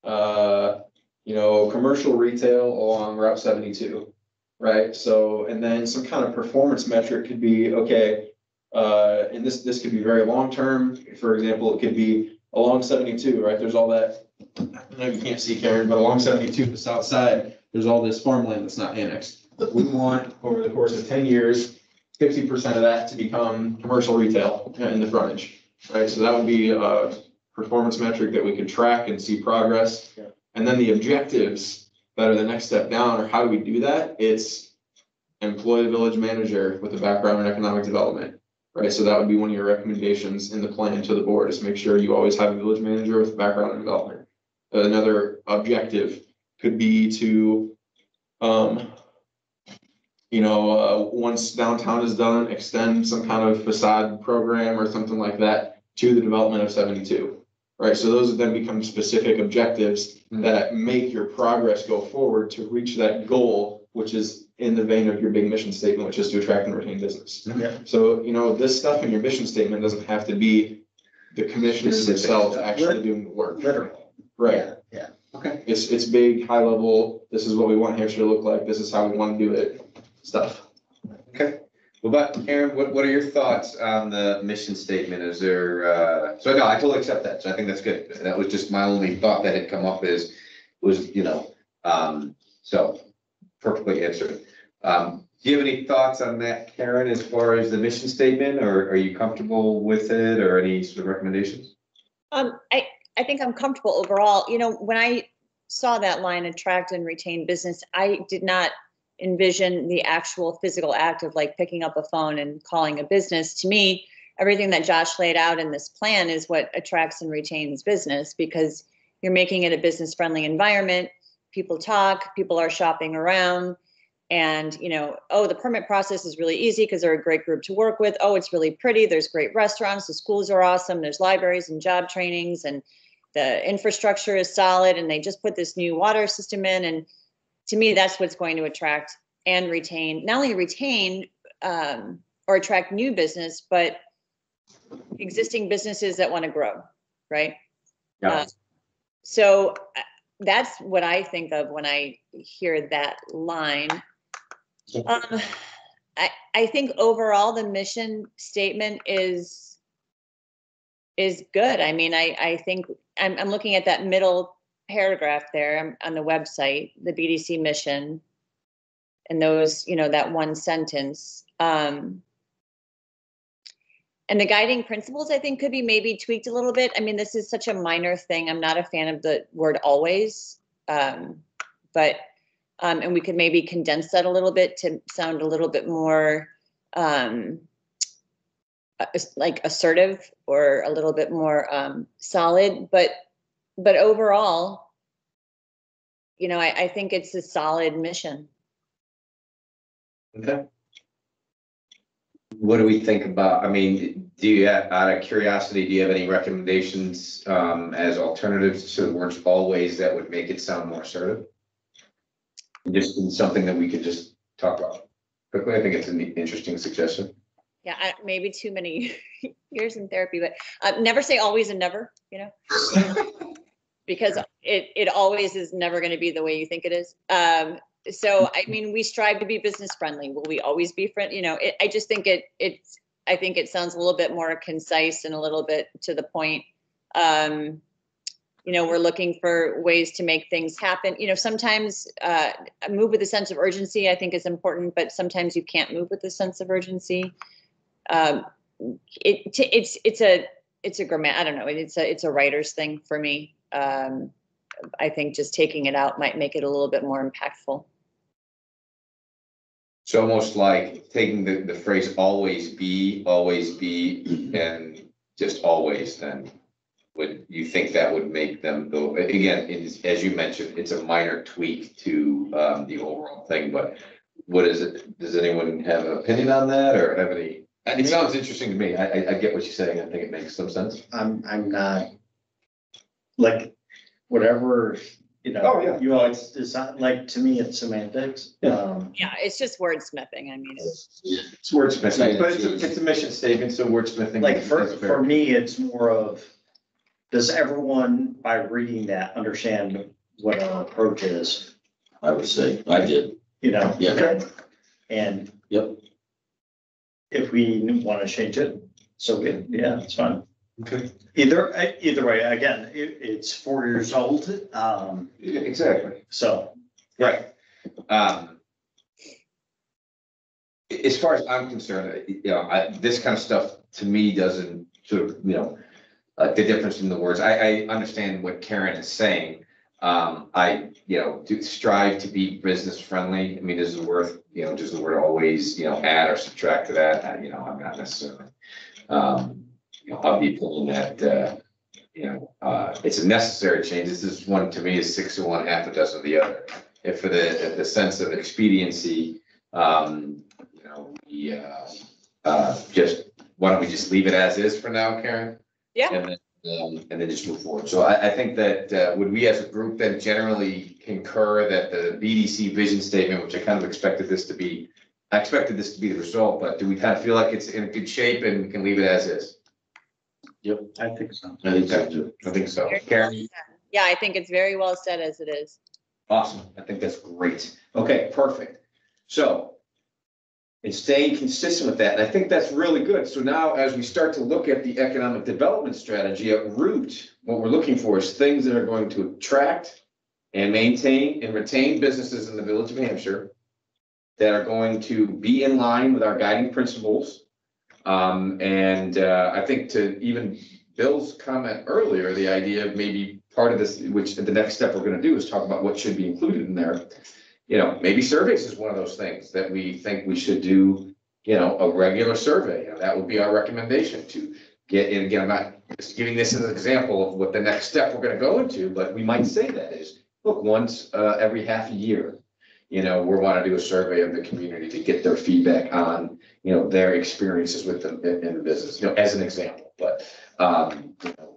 you know, commercial retail along Route 72, right? So, and then some kind of performance metric could be, okay, and this could be very long-term. For example, it could be along 72, right? There's all that, I know you can't see, Karen, but along 72, the south side, there's all this farmland that's not annexed. We want, over the course of 10 years, 50% of that to become commercial retail in the frontage, right? So that would be a performance metric that we could track and see progress. Yeah. And then the objectives that are the next step down, or how do we do that? It's employ a village manager with a background in economic development, right? So that would be one of your recommendations in the plan to the board, is make sure you always have a village manager with a background in development. Another objective could be to, you know, once downtown is done, extend some kind of facade program or something like that to the development of 72, right? So those would then become specific objectives that make your progress go forward to reach that goal, which is in the vein of your big mission statement, which is to attract and retain business. Yeah. So, you know, this stuff in your mission statement doesn't have to be the commissioners themselves actually doing the work. Literal. Right. Yeah. Okay. It's big, high level. This is what we want Hampshire to look like. This is how we want to do it. Stuff. Okay. What about Karen? What are your thoughts on the mission statement? Is there, so no, I totally accept that. So I think that's good. That was just my only thought that had come up was, so perfectly answered. Do you have any thoughts on that, Karen, as far as the mission statement, or are you comfortable with it, or any sort of recommendations? I think I'm comfortable overall. When I saw that line, attract and retain business, I did not envision the actual physical act of like picking up a phone and calling a business. To me, everything that Josh laid out in this plan is what attracts and retains business, because you're making it a business friendly environment. People talk, people are shopping around. And, the permit process is really easy because they're a great group to work with. Oh, it's really pretty. There's great restaurants. The schools are awesome. There's libraries and job trainings, and the infrastructure is solid. And they just put this new water system in. And to me, that's what's going to attract and retain, not only retain or attract new business, but existing businesses that want to grow, right? Yeah. So that's what I think of when I hear that line. I think overall the mission statement is good. I mean, I think I'm looking at that middle paragraph there on the website, the BDC mission, and those, that one sentence. And the guiding principles, I think, could be maybe tweaked a little bit. I mean, this is such a minor thing. I'm not a fan of the word always, but and we could maybe condense that a little bit to sound a little bit more like assertive or a little bit more solid. But overall, I think it's a solid mission. Okay. What do we think about, out of curiosity, do you have any recommendations as alternatives to the words always that would make it sound more assertive? Just something that we could just talk about quickly. I think it's an interesting suggestion. Yeah, maybe too many years in therapy, but never say always and never, because it always is never going to be the way you think it is. So, we strive to be business friendly. Will we always be friendly? I just think I think it sounds a little bit more concise and a little bit to the point. We're looking for ways to make things happen. Sometimes move with a sense of urgency, I think, is important, but sometimes you can't move with a sense of urgency. It's a grammar. I don't know. It's a writer's thing for me. I think just taking it out might make it a little bit more impactful. It's almost like taking the phrase always be, and just always, then would you think that would make them go, again, as you mentioned, it's a minor tweak to the overall thing, but what is it? Does anyone have an opinion on that or have any? It sounds interesting to me. I get what you're saying. I think it makes some sense. I'm not, like, whatever, Oh, yeah. it's not, like, to me, it's semantics. Yeah. Yeah, it's just wordsmithing. It's wordsmithing, but it's a mission statement, so wordsmithing. Like, for me, it's more of, does everyone, by reading that, understand what our approach is? I would say, I did. Yeah. And Yep. if we want to change it, so good. Yeah, it's fine. Okay. Either way, again, it's 4 years old. Yeah, exactly. So. Right. As far as I'm concerned, this kind of stuff to me doesn't sort of, the difference in the words. I understand what Karen is saying. To strive to be business friendly. Does the word, does the word always, add or subtract to that? I'm not necessarily, of the opinion that, it's a necessary change. This is one, to me, is 6 of one, half a dozen of the other. If for the sense of expediency, we just, why don't we just leave it as is for now, Karen? Yeah. And then just move forward. So I think that, would we as a group then generally concur that the BDC vision statement, which I kind of expected this to be the result, but do we kind of feel like it's in a good shape and we can leave it as is? Yep. I think so. I think so too. I think so. Very well Karen? said. Yeah, I think it's very well said as it is. Awesome. I think that's great. Okay, perfect. So and staying consistent with that. And I think that's really good. So now as we start to look at the economic development strategy at root, what we're looking for is things that are going to attract and maintain and retain businesses in the village of Hampshire that are going to be in line with our guiding principles. I think to even Bill's comment earlier, the idea of maybe part of this, which the next step we're gonna do is talk about what should be included in there. You know, maybe surveys is one of those things that we think we should do, you know, a regular survey. You know, that would be our recommendation to get, and again, I'm not just giving this as an example of what the next step we're gonna go into, but we might say that is, look, once every half a year, you know, we want to do a survey of the community to get their feedback on, you know, their experiences with them in the business, you know, as an example. But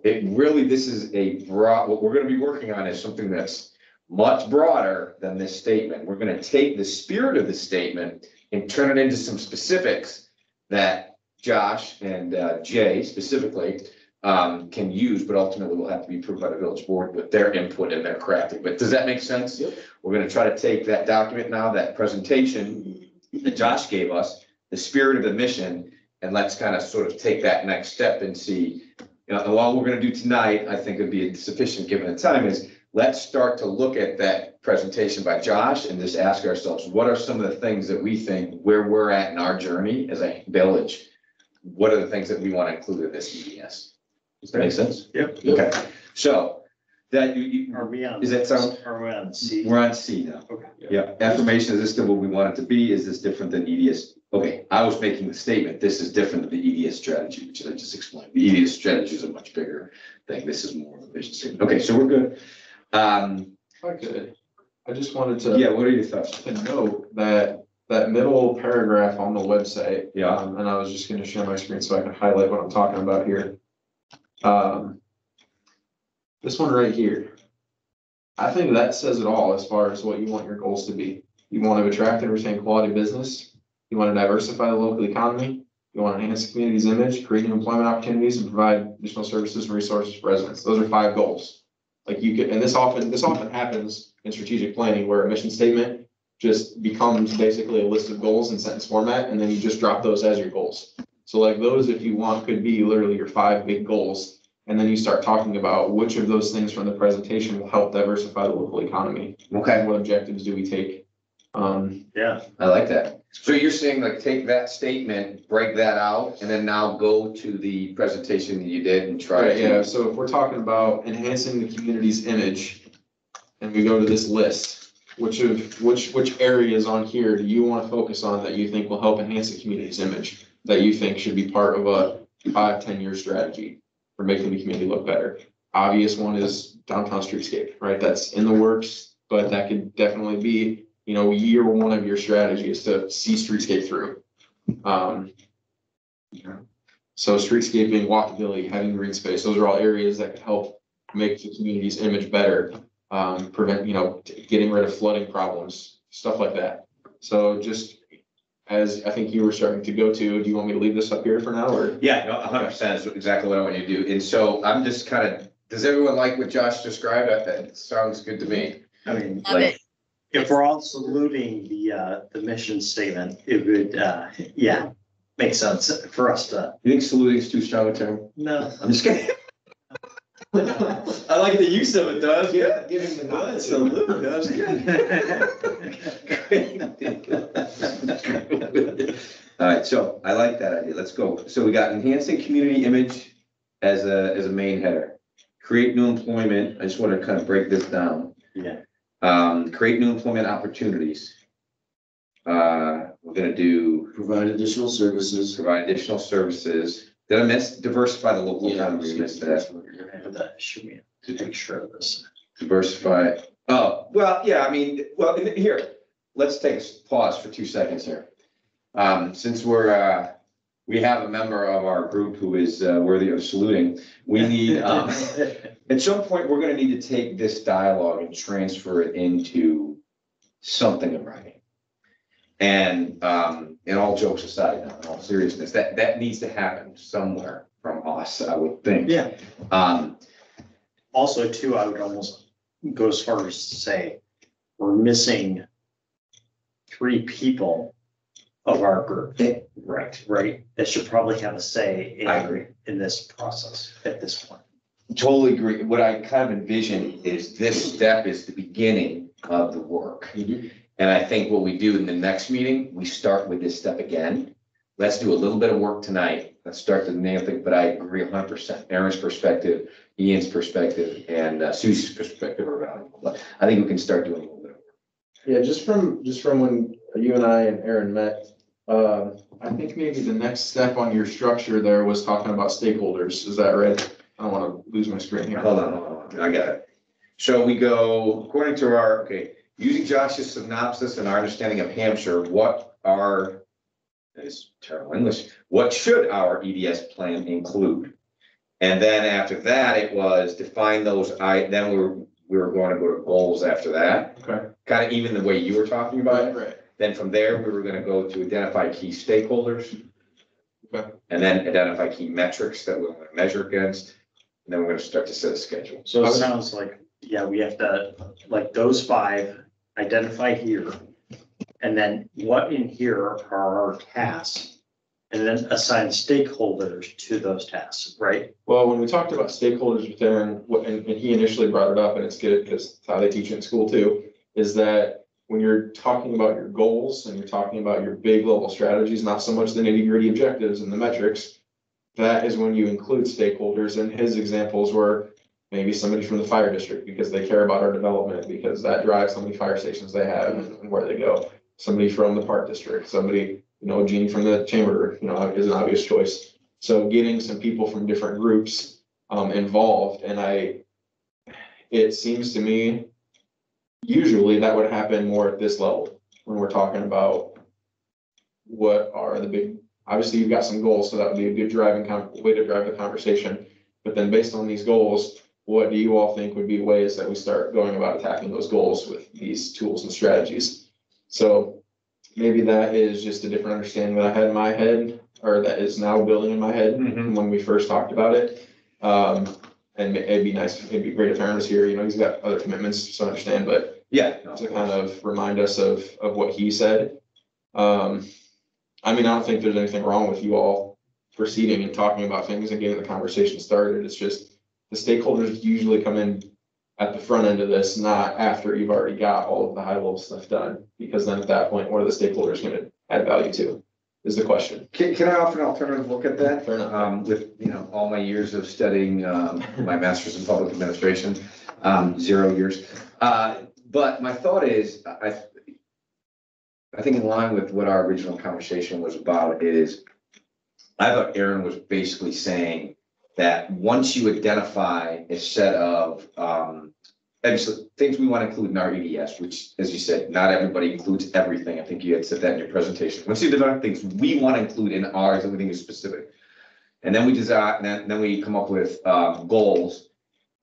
it really, this is a broad, what we're going to be working on is something that's much broader than this statement. We're going to take the spirit of the statement and turn it into some specifics that Josh and Jay specifically can use, but ultimately will have to be approved by the village board with their input and their crafting. But does that make sense? Yep. We're gonna try to take that document now, that presentation that Josh gave us, the spirit of the mission, and let's kind of sort of take that next step and see, you know, and what we're gonna do tonight, I think would be sufficient given the time, is let's start to look at that presentation by Josh and just ask ourselves, what are some of the things that we think where we're at in our journey as a village? What are the things that we want to include in this EDS? Does that make sense? Yep. Okay, so that Are we on? Does that sound- Are we on C? we're on C now. Okay. Yeah, affirmation, is this still what we want it to be? Is this different than EDS? Okay, I was making the statement, this is different than the EDS strategy, which I just explained. The EDS strategy is a much bigger thing. This is more of a vision statement. Okay, so we're good. If I could, I just wanted to. Yeah, what are your thoughts? To note that middle paragraph on the website. Yeah. And I was just gonna share my screen so I can highlight what I'm talking about here. This one right here. I think that says it all as far as what you want your goals to be. You want to attract and retain quality business. You want to diversify the local economy. You want to enhance the community's image, create new employment opportunities, and provide additional services and resources for residents. Those are 5 goals. Like you could, and this often happens in strategic planning where a mission statement just becomes basically a list of goals in sentence format, and then you just drop those as your goals. So like those, if you want, could be literally your 5 big goals. And then you start talking about which of those things from the presentation will help diversify the local economy. Okay, What objectives do we take? Yeah. I like that. So you're saying like take that statement, break that out, and then now go to the presentation that you did and try Right, to. yeah, so if we're talking about enhancing the community's image, and we go to this list, which areas on here do you want to focus on that you think will help enhance the community's image? That you think should be part of a 5-10 year strategy for making the community look better? Obvious one is downtown streetscape, right? That's in the works, but that could definitely be, you know, year 1 of your strategy is to see streetscape through. So streetscaping, walkability, having green space, those are all areas that could help make the community's image better. Prevent, you know, getting rid of flooding problems, stuff like that. So just as I think you were starting to go to, do you want me to leave this up here for now or? Yeah, no, 100% is exactly what I want you to do. And so I'm just kind of, does everyone like what Josh described? That sounds good to me. I mean, Love it. if we're all saluting the mission statement, it would, yeah, make sense for us to. You think saluting is too strong a term? No. I'm just kidding. I like the use of it, does, yeah. Give him the nod. Salute, does, good. All right, so I like that idea. Let's go. So we got enhancing community image as a main header. Create new employment. I just want to kind of break this down. Yeah. Create new employment opportunities. We're gonna do Provide additional services. provide additional services. Did I miss diversify the local economy? You missed that. Should we make sure of this? Diversify. Oh, well, yeah, I mean, well, here, let's take a pause for 2 seconds here. Since we have a member of our group who is worthy of saluting, we need, at some point, we're gonna need to take this dialogue and transfer it into something in writing. And in all jokes aside, now, in all seriousness, that needs to happen somewhere from us, I would think. Yeah. Um, Also, too, I would almost go as far as to say, we're missing 3 people of our group, Right. right? That should probably have a say I agree. in this process at this point. Totally agree. What I kind of envision is this step is the beginning of the work. And I think what we do in the next meeting, we start with this step again. Let's do a little bit of work tonight. Let's start the nail thing, but I agree 100%. Aaron's perspective, Ian's perspective, and Susie's perspective are valuable. But I think we can start doing a little bit of work. Yeah, just from when you and I and Aaron met, I think maybe the next step on your structure there was talking about stakeholders. Is that right? I don't want to lose my screen here. Hold on. I got it. So we go, according to our, using Josh's synopsis and our understanding of Hampshire, what are, that is terrible English, what should our EDS plan include? And then after that, it was define those, then we were going to go to goals after that. Okay. Kind of even the way you were talking about it. Right. Then from there, we were gonna go to identify key stakeholders. Okay. And then identify key metrics that we're gonna measure against. And then we're gonna start to set a schedule. So it sounds like, yeah, we have to, like, those 5, identify here. And then what in here are our tasks? And then assign stakeholders to those tasks, right? Well, when we talked about stakeholders with Aaron, and he initially brought it up, and it's good because it's how they teach it in school too, is that when you're talking about your goals and you're talking about your big level strategies, not so much the nitty gritty objectives and the metrics, that is when you include stakeholders. And his examples were maybe somebody from the fire district because they care about our development, because that drives how many fire stations they have and where they go. Somebody from the park district, somebody, Gene from the chamber, is an obvious choice. So getting some people from different groups involved, and it seems to me, usually that would happen more at this level when we're talking about what are the big, obviously you've got some goals, so that would be a good way to drive the conversation. But then based on these goals, what do you all think would be ways that we start going about attacking those goals with these tools and strategies? So maybe that is just a different understanding that I had in my head, or that is now building in my head from when we first talked about it. And it'd be nice, it'd be great if Aaron was here, he's got other commitments, so I understand, but Yeah. to kind of remind us of what he said. I don't think there's anything wrong with you all proceeding and talking about things and getting the conversation started. It's just the stakeholders usually come in at the front end of this, not after you've already got all of the high level stuff done, because then at that point, what are the stakeholders going to add value to is the question. Can I offer an alternative look at that? Fair enough. With, all my years of studying, my master's in public administration, 0 years. But my thought is, I think in line with what our original conversation was about is, I thought Aaron was basically saying that once you identify a set of, things we want to include in our EDS, which, as you said, not everybody includes everything. I think you had said that in your presentation. Once you develop things we want to include in ours that we think is specific, and then we design, and then we come up with goals.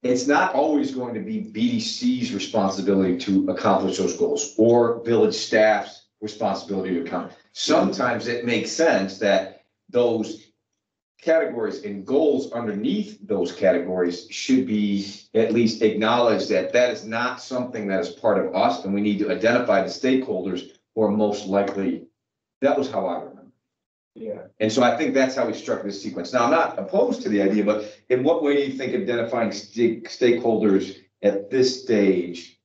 It's not always going to be BDC's responsibility to accomplish those goals or village staff's responsibility to accomplish. Sometimes it makes sense that those categories and goals underneath those categories should be at least acknowledged that that is not something that is part of us, and we need to identify the stakeholders who are most likely. That was how I remember. Yeah. And so I think that's how we struck this sequence. Now, I'm not opposed to the idea, but in what way do you think identifying stakeholders at this stage?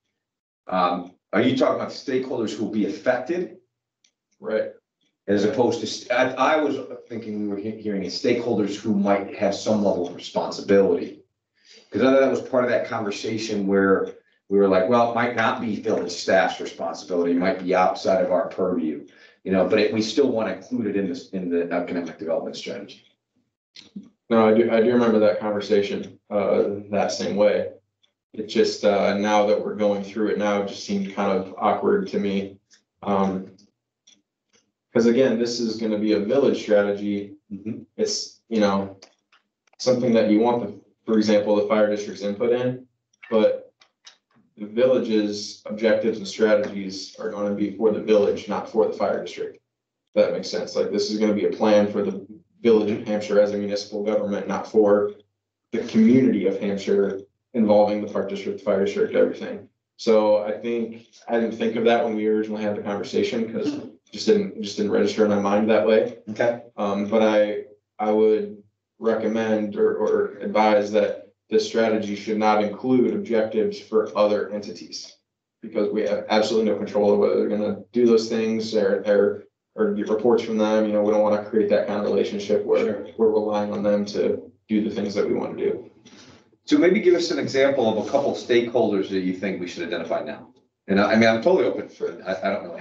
Are you talking about stakeholders who will be affected? Right. As opposed to, I was thinking we were hearing stakeholders who might have some level of responsibility. Because I thought that was part of that conversation where we were like, well, it might not be village staff's responsibility, it might be outside of our purview, but we still want to include it in the economic development strategy. No, I do remember that conversation that same way. It just, now that we're going through it now, it just seemed kind of awkward to me. Because again, this is going to be a village strategy. It's, something that you want, for example, the fire district's input in, but the village's objectives and strategies are going to be for the village, not for the fire district. If that makes sense. Like, this is going to be a plan for the village of Hampshire as a municipal government, not for the community of Hampshire involving the park district, the fire district, everything. So I didn't think of that when we originally had the conversation, because just didn't register in my mind that way. Okay. But I would recommend or advise that this strategy should not include objectives for other entities. Because we have absolutely no control of whether they're gonna do those things or get reports from them. You know, we don't wanna create that kind of relationship where we're relying on them to do the things that we want to do. So maybe give us an example of a couple of stakeholders that you think we should identify now. And I mean, I'm totally open for it. I don't know.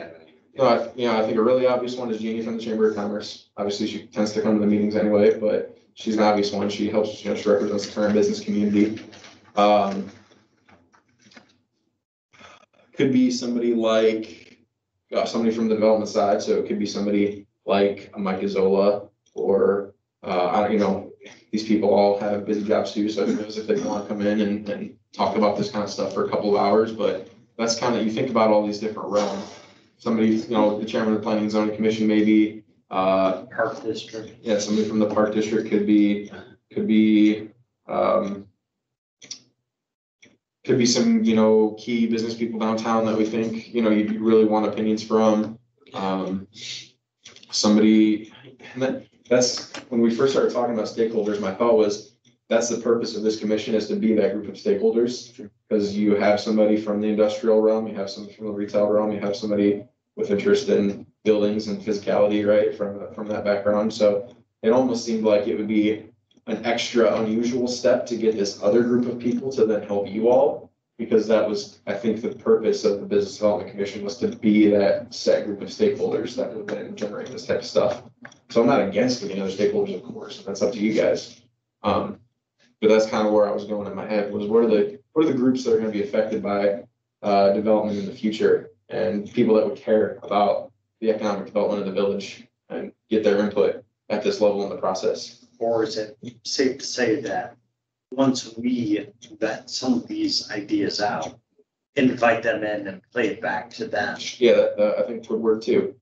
No, I think a really obvious one is Jeannie from the Chamber of Commerce. Obviously, she tends to come to the meetings anyway, but she's an obvious one. She helps, you know, she represents the current business community. Could be somebody like, somebody from the development side. So it could be somebody like a Mike Izzola or, you know, these people all have busy jobs too. So who knows if they want to come in and talk about this kind of stuff for a couple of hours, but that's kind of, you think about all these different realms. Somebody, you know, the chairman of the Planning and Zoning Commission, maybe, Park District. yeah, somebody from the Park District could be, some, you know, key business people downtown that we think, you know, you really want opinions from. Somebody, and that's, when we first started talking about stakeholders, my thought was, that's the purpose of this commission, is to be that group of stakeholders. Because you have somebody from the industrial realm, you have somebody from the retail realm, you have somebody with interest in buildings and physicality, right, from that background. So it almost seemed like it would be an extra unusual step to get this other group of people to then help you all. Because that was, I think, the purpose of the Business Development Commission, was to be that set group of stakeholders that would then generate this type of stuff. So I'm not against getting other stakeholders, of course, that's up to you guys. But that's kind of where I was going in my head, was what are the groups that are going to be affected by development in the future, and people that would care about the economic development of the village and get their input at this level in the process. Or is it safe to say that once we vet some of these ideas out, invite them in and play it back to them? Yeah, that I think would work too.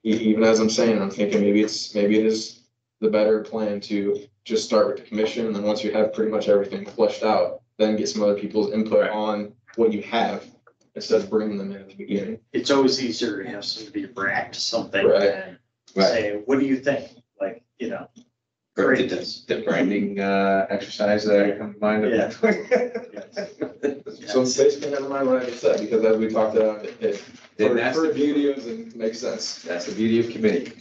Even as I'm saying, I'm thinking maybe it is the better plan to just start with the commission, and then once you have pretty much everything fleshed out, then get some other people's input on what you have, instead of bringing them in at the beginning. It's always easier to have somebody react to something Right. and say, what do you think? Like, you know. Great. The branding exercise that come to mind. Yeah. So basically, never mind what I just said, because as we talked about, Then that's for the beauty videos and makes sense. That's the beauty of committee.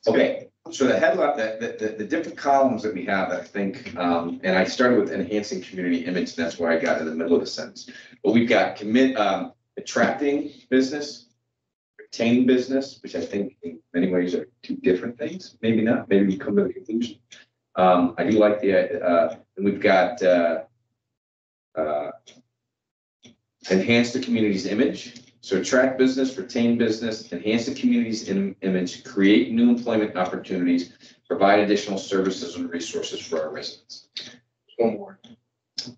Okay, so the headline, the different columns that we have, I think, and I started with enhancing community image, and that's why I got in the middle of the sentence. But we've got attracting business, retaining business, which I think in many ways are two different things. Maybe not, maybe you come to the conclusion. I do like and we've got enhance the community's image. So attract business, retain business, enhance the community's image, create new employment opportunities, provide additional services and resources for our residents. One more.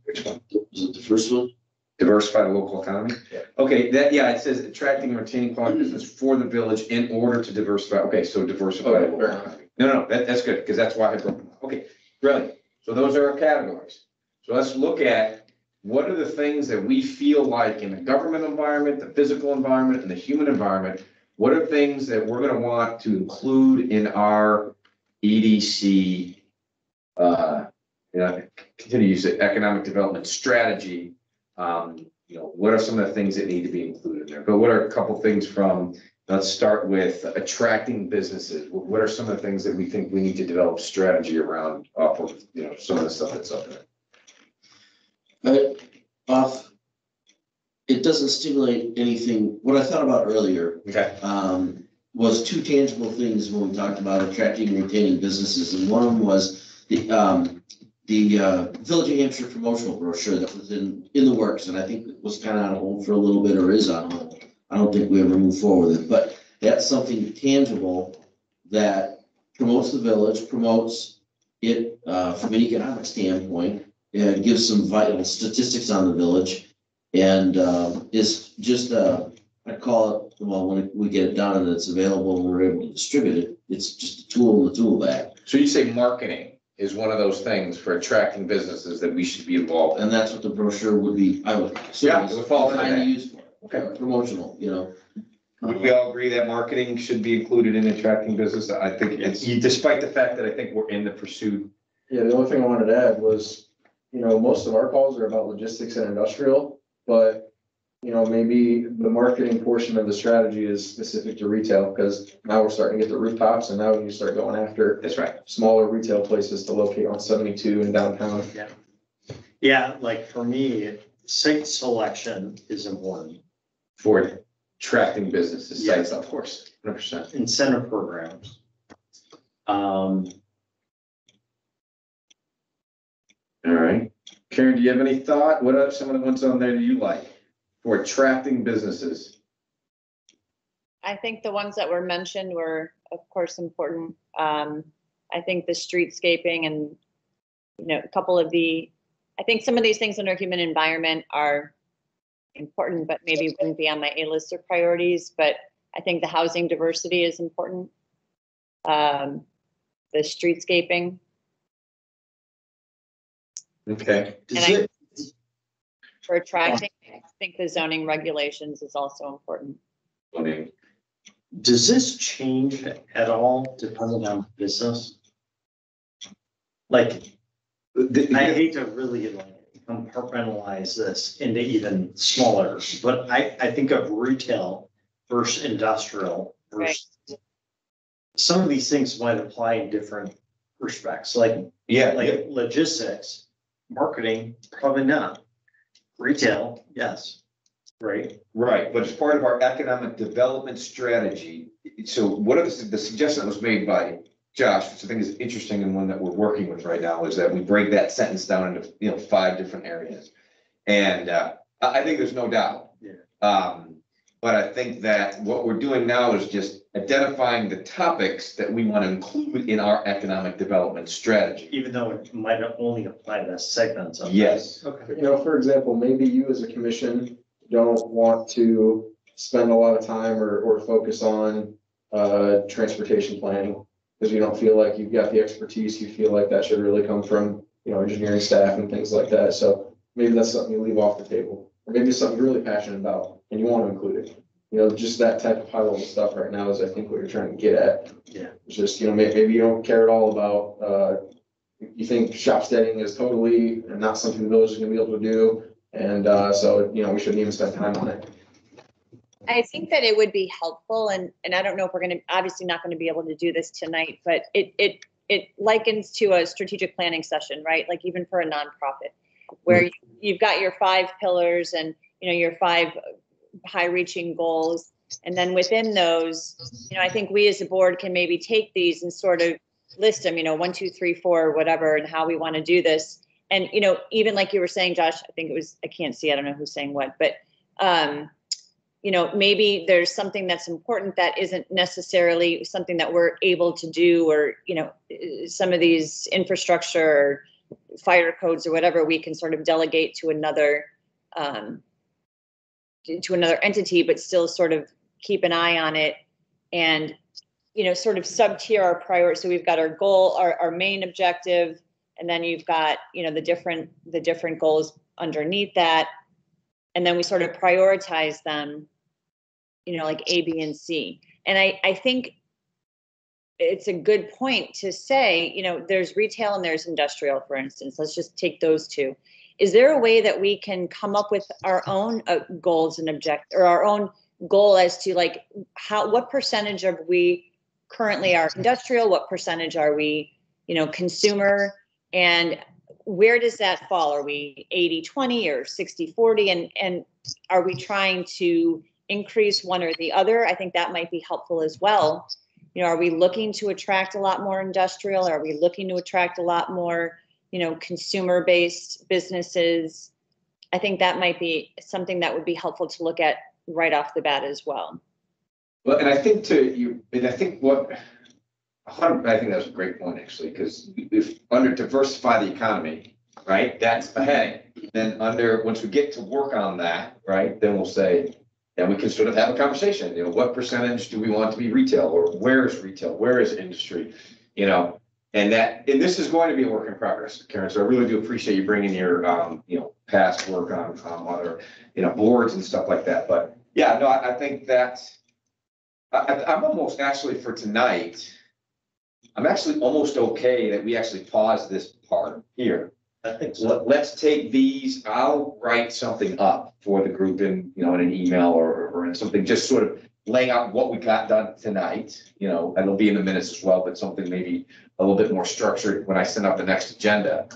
Which one? Was it the first one? Diversify the local economy? Yeah. Okay, it says attracting and retaining quality business for the village in order to diversify. Okay, so diversify the local economy. No, that's good, because that's why I broke them. Okay, brilliant. So those are our categories. So let's look at what are the things that we feel like in the government environment, the physical environment, and the human environment. What are things that we're going to want to include in our EDC, continue to use it, economic development strategy? What are some of the things that need to be included in there? But what are a couple things from, let's start with attracting businesses. What are some of the things that we think we need to develop strategy around off of, some of the stuff that's up there? It doesn't stimulate anything. What I thought about earlier Okay. was two tangible things when we talked about attracting and retaining businesses. And one of them was the Village of Hampshire promotional brochure that was in the works, and I think it was kind of on hold for a little bit, or is on hold. I don't think we ever moved forward with it, but that's something tangible that promotes the village, promotes it from an economic standpoint, and gives some vital statistics on the village, and is just I call it, well, when we get it done and it's available and we're able to distribute it, it's just a tool in the tool bag. So you say marketing is one of those things for attracting businesses that we should be involved in. And that's what the brochure would be, I would. Yeah, it would fall into Kind of that. used for. Okay. Promotional, Would we all agree that marketing should be included in attracting business? I think it's, despite the fact that I think we're in the pursuit. Yeah, the only thing I wanted to add was, most of our calls are about logistics and industrial, but maybe the marketing portion of the strategy is specific to retail, because now we're starting to get the rooftops, and now we can start going after That's right. smaller retail places to locate on 72 in downtown. Yeah, like for me, site selection is important. For attracting businesses, Yes. sites, of course, 100%. Incentive programs. All right. Karen, do you have any thought? What are some of the ones on there that you like for attracting businesses? I think the ones that were mentioned were, of course, important. I think the streetscaping and, a couple of I think some of these things under human environment are important, but maybe wouldn't be on my A-list of priorities. But I think the housing diversity is important. The streetscaping. Okay. For attracting, I think the zoning regulations is also important. Okay. Does this change at all depending on business? Like, I hate to really compartmentalize this into even smaller, but I think of retail versus industrial versus. Some of these things might apply in different respects, like logistics, marketing, probably not. Retail, yes, right? Right, but as part of our economic development strategy, so what are the suggestion that was made by Josh, which I think is interesting and one that we're working with right now, is that we break that sentence down into 5 different areas. And I think there's no doubt. Yeah. But I think that what we're doing now is just identifying the topics that we want to include in our economic development strategy. Even though it might only apply to segments of. Yes. Okay. For example, maybe you as a commission don't want to spend a lot of time or focus on transportation planning, because you don't feel like you've got the expertise. You feel like that should really come from, engineering staff and things like that. So maybe that's something you leave off the table, or maybe it's something you're really passionate about and you want to include it. Just that type of high level stuff right now is, I think, what you're trying to get at. Yeah. It's just, maybe you don't care at all about, you think shop steading is totally not something the village is gonna be able to do. And so, we shouldn't even spend time on it. I think that it would be helpful, and I don't know if we're going to, obviously not going to be able to do this tonight, but it likens to a strategic planning session, right? Like even for a nonprofit, where you've got your 5 pillars and, your 5 high-reaching goals. And then within those, I think we as a board can maybe take these and sort of list them, 1, 2, 3, 4, whatever, and how we want to do this. And, even like you were saying, Josh, I think it was, I can't see, I don't know who's saying what, but, maybe there's something that's important that isn't necessarily something that we're able to do, or, some of these infrastructure, fire codes or whatever, we can sort of delegate to another entity, but still sort of keep an eye on it and, sort of sub-tier our priorities. So we've got our goal, our main objective, and then you've got, the different goals underneath that. And then we sort of prioritize them, like A, B, and C. And I think it's a good point to say, there's retail and there's industrial, for instance. Let's just take those 2. Is there a way that we can come up with our own goals and or our own goal as to like what percentage of we currently are industrial? What percentage are we, consumer? And where does that fall? Are we 80-20 or 60-40? And are we trying to increase one or the other? I think that might be helpful as well. Are we looking to attract a lot more industrial? Are we looking to attract a lot more, consumer-based businesses? I think that might be something that would be helpful to look at right off the bat as well. Well, and I think I think that was a great point, actually, because if under diversify the economy, right, that's the heading. Then once we get to work on that, right, then we'll say, then we can sort of have a conversation, what percentage do we want to be retail, or where is retail, where is industry, and this is going to be a work in progress, Karen. So I really do appreciate you bringing your, past work on other, boards and stuff like that. But yeah, no, I think that's I'm almost actually for tonight, I'm actually almost okay that we actually pause this part here. I think so. Let's take these, I'll write something up for the group in, in an email or in something, just sort of laying out what we got done tonight, and it'll be in the minutes as well, but something maybe a little bit more structured when I send out the next agenda.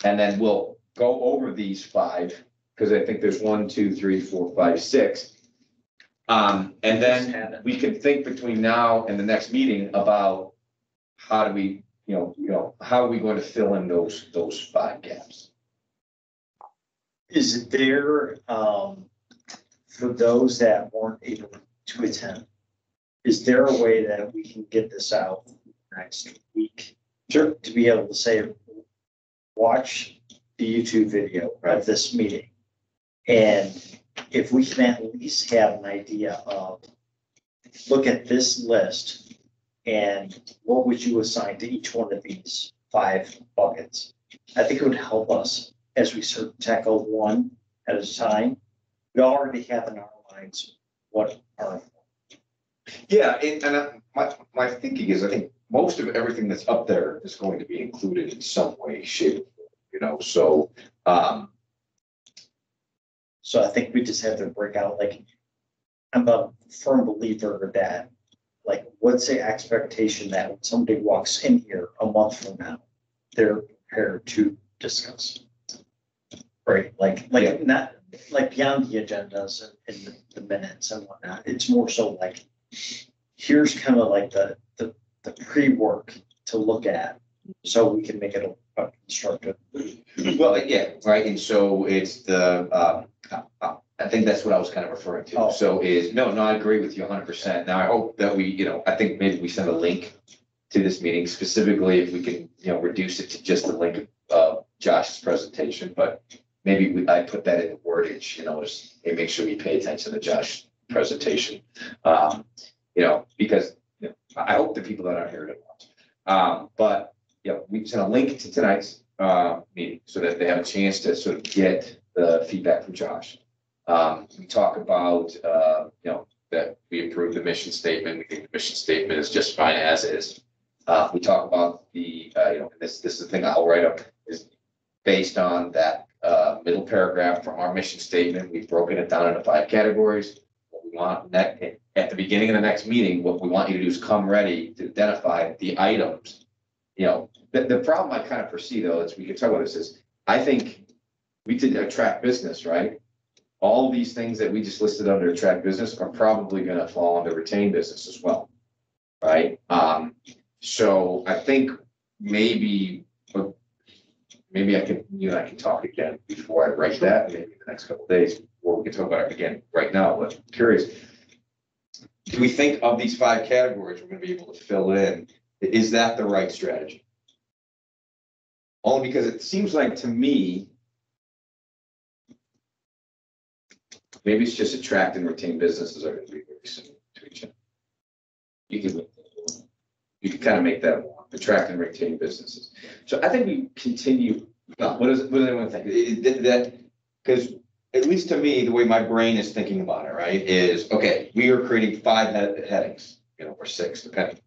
And then we'll go over these 5, because I think there's 1, 2, 3, 4, 5, 6. And then we can think between now and the next meeting about how do we, how are we going to fill in those 5 gaps? Is there, for those that weren't able to attend, is there a way that we can get this out next week? Sure. To be able to say, watch the YouTube video of this meeting. And if we can at least have an idea of, look at this list and what would you assign to each one of these 5 buckets? I think it would help us as we sort of tackle one at a time. We already have in our minds what our. Yeah, my thinking is, I think most of everything that's up there is going to be included in some way, shape, so, So I think we just have to break out, like, I'm a firm believer that, like, what's the expectation that when somebody walks in here a month from now, they're prepared to discuss? Right, like not, like beyond the agendas and the minutes and whatnot, it's more so like, here's kind of like the pre-work to look at, so we can make it a constructive. well, yeah, right, and so it's I think that's what I was kind of referring to. Oh. So I agree with you 100%. Now, I hope that we, I think maybe we send a link to this meeting, specifically if we can, reduce it to just the link of Josh's presentation, but maybe I put that in the wordage, just hey, make sure we pay attention to Josh's presentation. Because I hope the people that are here don't watch. But we send a link to tonight's meeting so that they have a chance to sort of get the feedback from Josh. We talk about, that we approve the mission statement. We think the mission statement is just fine as is. We talk about the, this is the thing I'll write up, is based on that middle paragraph from our mission statement. We've broken it down into 5 categories. What we want at the beginning of the next meeting, what we want you to do is come ready to identify the items. The problem I kind of foresee, though, is we can talk about this, is I think we did attract business, right? All of these things that we just listed under attract business are probably going to fall under retained business as well, right? So I think maybe I can, I can talk again before I write that, maybe in the next couple of days, or we can talk about it again right now. But I'm curious, do we think of these 5 categories we're going to be able to fill in? Is that the right strategy? Only because it seems like to me, maybe it's just attract and retain businesses are going to be very similar to each other. You can kind of make that one, attract and retain businesses. So I think we continue. What does anyone think? Because at least to me, the way my brain is thinking about it, right, is okay. We are creating 5 headings, or 6, depending.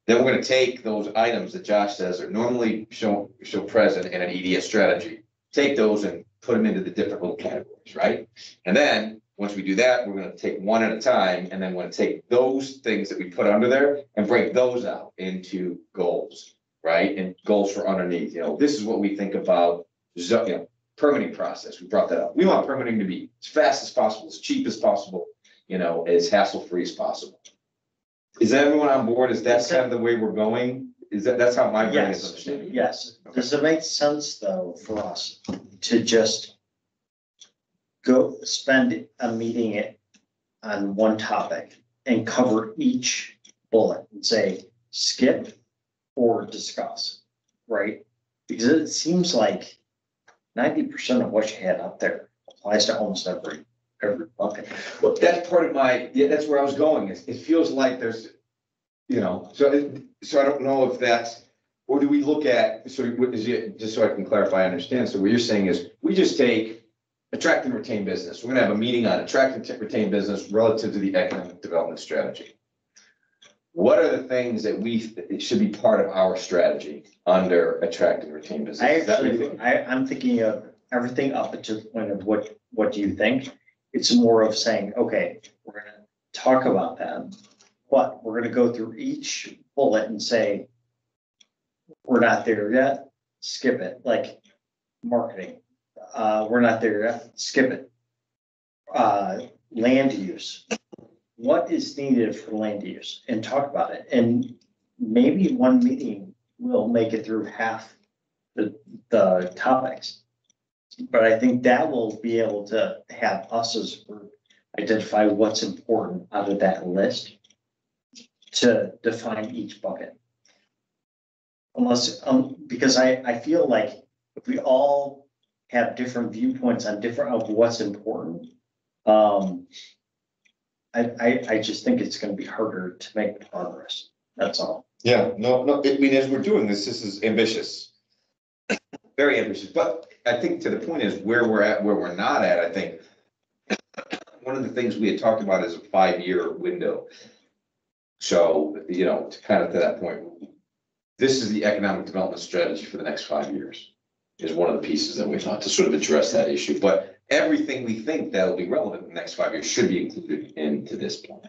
Then we're going to take those items that Josh says are normally show present in an EDS strategy, take those and put them into the different little categories, right? And then once we do that, we're going to take one at a time, and then we're going to take those things that we put under there and break those out into goals, right? And goals for underneath. This is what we think about, permitting process. We brought that up. We want permitting to be as fast as possible, as cheap as possible, as hassle-free as possible. Is everyone on board? Is that kind of the way we're going? That's how my brain is Yes, understanding? yes. Does it make sense, though, for us to just go spend a meeting on one topic and cover each bullet and say, skip or discuss, right? Because it seems like 90% of what you had up there applies to almost every bucket. Well, that's part of that's where I was going. It feels like there's, so I don't know if that's, or do we look at, so what is it, just so I can clarify, I understand. So what you're saying is we just take attract and retain business. We're going to have a meeting on attract and retain business relative to the economic development strategy. what are the things that it should be part of our strategy under attract and retain business? I Is that what you actually, think? I'm thinking of everything up until the point of what do you think? It's more of saying, okay, we're gonna talk about that, but we're gonna go through each bullet and say, we're not there yet, skip it, like marketing. We're not there yet, skip it. Land use. What is needed for land use and talk about it. And maybe one meeting will make it through half the topics. But I think that will be able to have us as a group identify what's important out of that list to define each bucket. Unless, because I feel like if we all have different viewpoints on different of what's important, I just think it's gonna be harder to make progress. That's all. Yeah, no, I mean, as we're doing this is ambitious. Very ambitious, but I think to the point is where we're at, where we're not at, I think. One of the things we had talked about is a 5-year window. So, to kind of to that point, this is the economic development strategy for the next 5 years. Is one of the pieces that we thought to sort of address that issue, but everything we think that'll be relevant in the next 5 years should be included into this plan.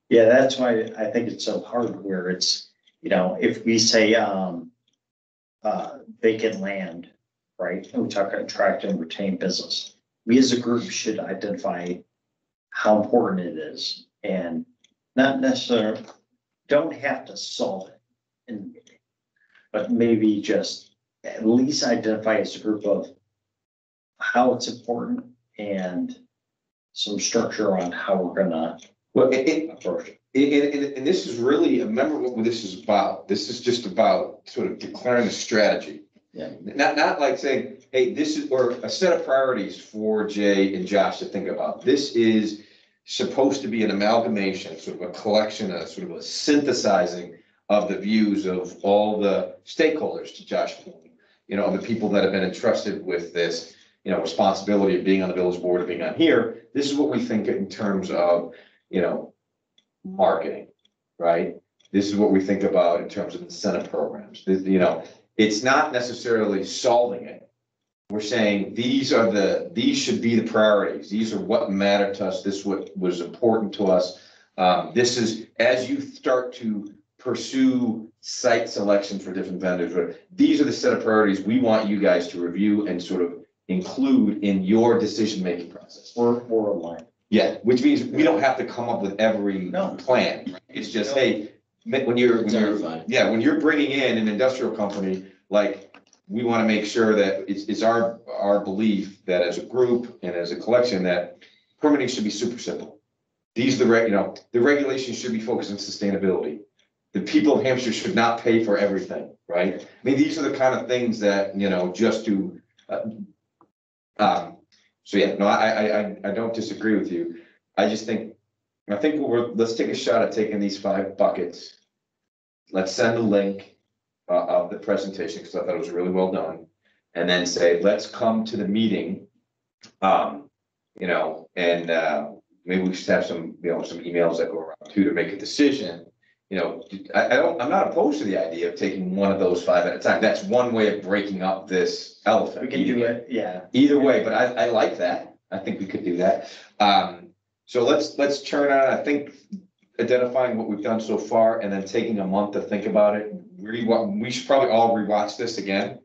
Yeah, that's why I think it's so hard where it's, if we say, vacant land, right? And we talk attract and retain business. We as a group should identify how important it is and not necessarily, don't have to solve it in the meeting, but maybe just at least identify as a group of how it's important and some structure on how we're gonna Well, approach it. and this is really, remember what this is about. This is just about sort of declaring a strategy. Yeah. Not like saying, hey, this is, or a set of priorities for Jay and Josh to think about. This is supposed to be an amalgamation, sort of a collection, a sort of a synthesizing of the views of all the stakeholders, to Josh, the people that have been entrusted with this, responsibility of being on the village board, of being on here. This is what we think in terms of, marketing, right? This is what we think about in terms of incentive programs. It's not necessarily solving it. We're saying these should be the priorities. These are what matter to us. This is what was important to us. This is, as you start to pursue site selection for different vendors, these are the set of priorities we want you guys to review and sort of include in your decision-making process. We're aligned. Yeah, which means we don't have to come up with every No. plan. Right? It's just, hey, when you're bringing in an industrial company, like, we want to make sure that it's our belief that as a group and as a collection that permitting should be super simple. These are the regulations should be focused on sustainability. The people of Hampshire should not pay for everything, right? I mean, these are the kind of things that, just to, so yeah, no, I don't disagree with you. I think let's take a shot at taking these 5 buckets. Let's send a link of the presentation, because I thought it was really well done. And then say, let's come to the meeting, and maybe we should have some emails that go around too to make a decision. I'm not opposed to the idea of taking one of those 5 at a time. That's one way of breaking up this elephant. We can do it, yeah. Either way, but I like that. I think we could do that. So let's churn on, I think, identifying what we've done so far and then taking a month to think about it. We should probably all rewatch this again,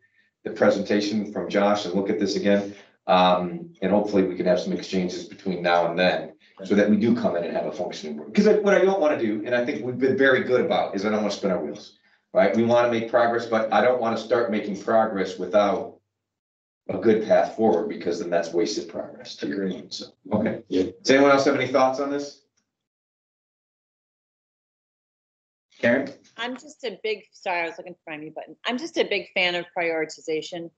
the presentation from Josh, and look at this again. And hopefully we can have some exchanges between now and then, so that we do come in and have a functioning board. Because what I don't want to do, and I think we've been very good about, is I don't want to spin our wheels, right? We want to make progress, but I don't want to start making progress without a good path forward, because then that's wasted progress. To your point. So, okay. Yeah. Does anyone else have any thoughts on this? Karen? I'm just a big, sorry, I was looking for my mute button. I'm just a big fan of prioritization,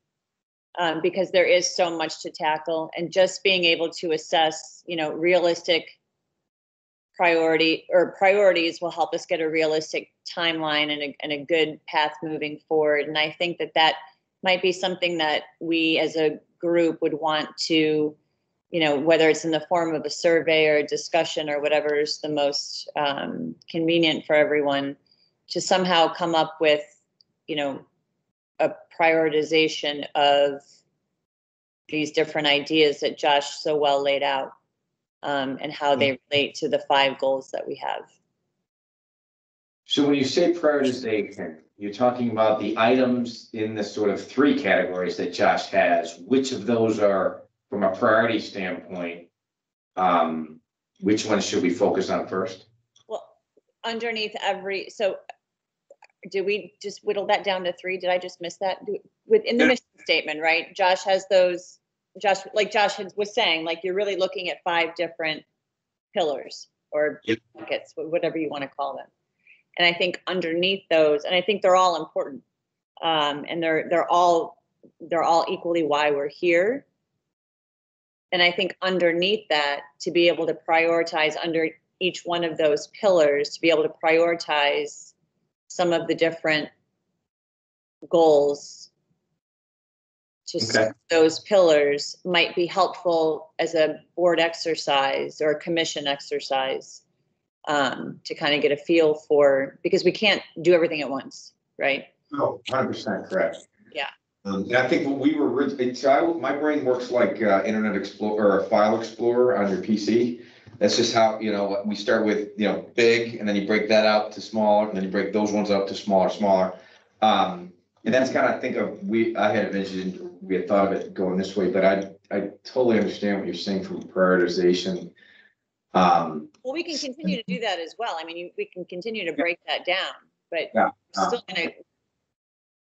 because there is so much to tackle, and just being able to assess, realistic priorities will help us get a realistic timeline and a good path moving forward. And I think that might be something that we as a group would want to whether it's in the form of a survey or a discussion or whatever is the most convenient for everyone, to somehow come up with, a prioritization of these different ideas that Josh so well laid out, and how they relate to the 5 goals that we have. So when you say prioritization, you're talking about the items in the sort of 3 categories that Josh has. Which of those are, from a priority standpoint, which ones should we focus on first? Well, underneath so did we just whittle that down to 3? Did I just miss that? Within the mission statement, right? Josh has those, Josh was saying, like, you're really looking at 5 different pillars or buckets, whatever you want to call them. And I think underneath those, and I think they're all important, and they're all equally why we're here. And I think underneath that, to be able to prioritize under each one of those pillars, to be able to prioritize some of the different goals to serve those pillars might be helpful as a board exercise or a commission exercise, to kind of get a feel for, because we can't do everything at once, right? No, 100% correct. Yeah. And I think what we were originally, my brain works like Internet Explorer or File Explorer on your PC. That's just how, we start with, big, and then you break that out to smaller, and then you break those ones up to smaller. And that's kind of, I think I had envisioned, we had thought of it going this way, but I totally understand what you're saying from prioritization. Well, we can continue to do that as well. I mean, we can continue to break that down, but still gonna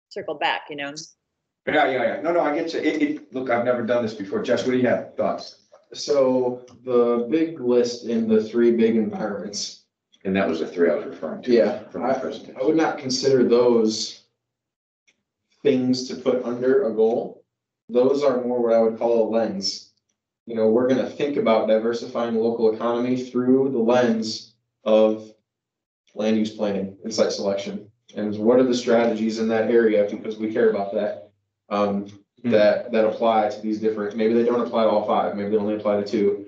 circle back, Yeah. No, I get you. Look, I've never done this before. Josh, what do you have? Thoughts? So the big list in the 3 big environments. And that was the 3 I was referring to. Yeah, From my presentation. I would not consider those things to put under a goal. Those are more what I would call a lens. We're gonna think about diversifying the local economy through the lens of land use planning and site selection. And what are the strategies in that area, because we care about that, that apply to these different, maybe they don't apply to all 5, maybe they only apply to 2.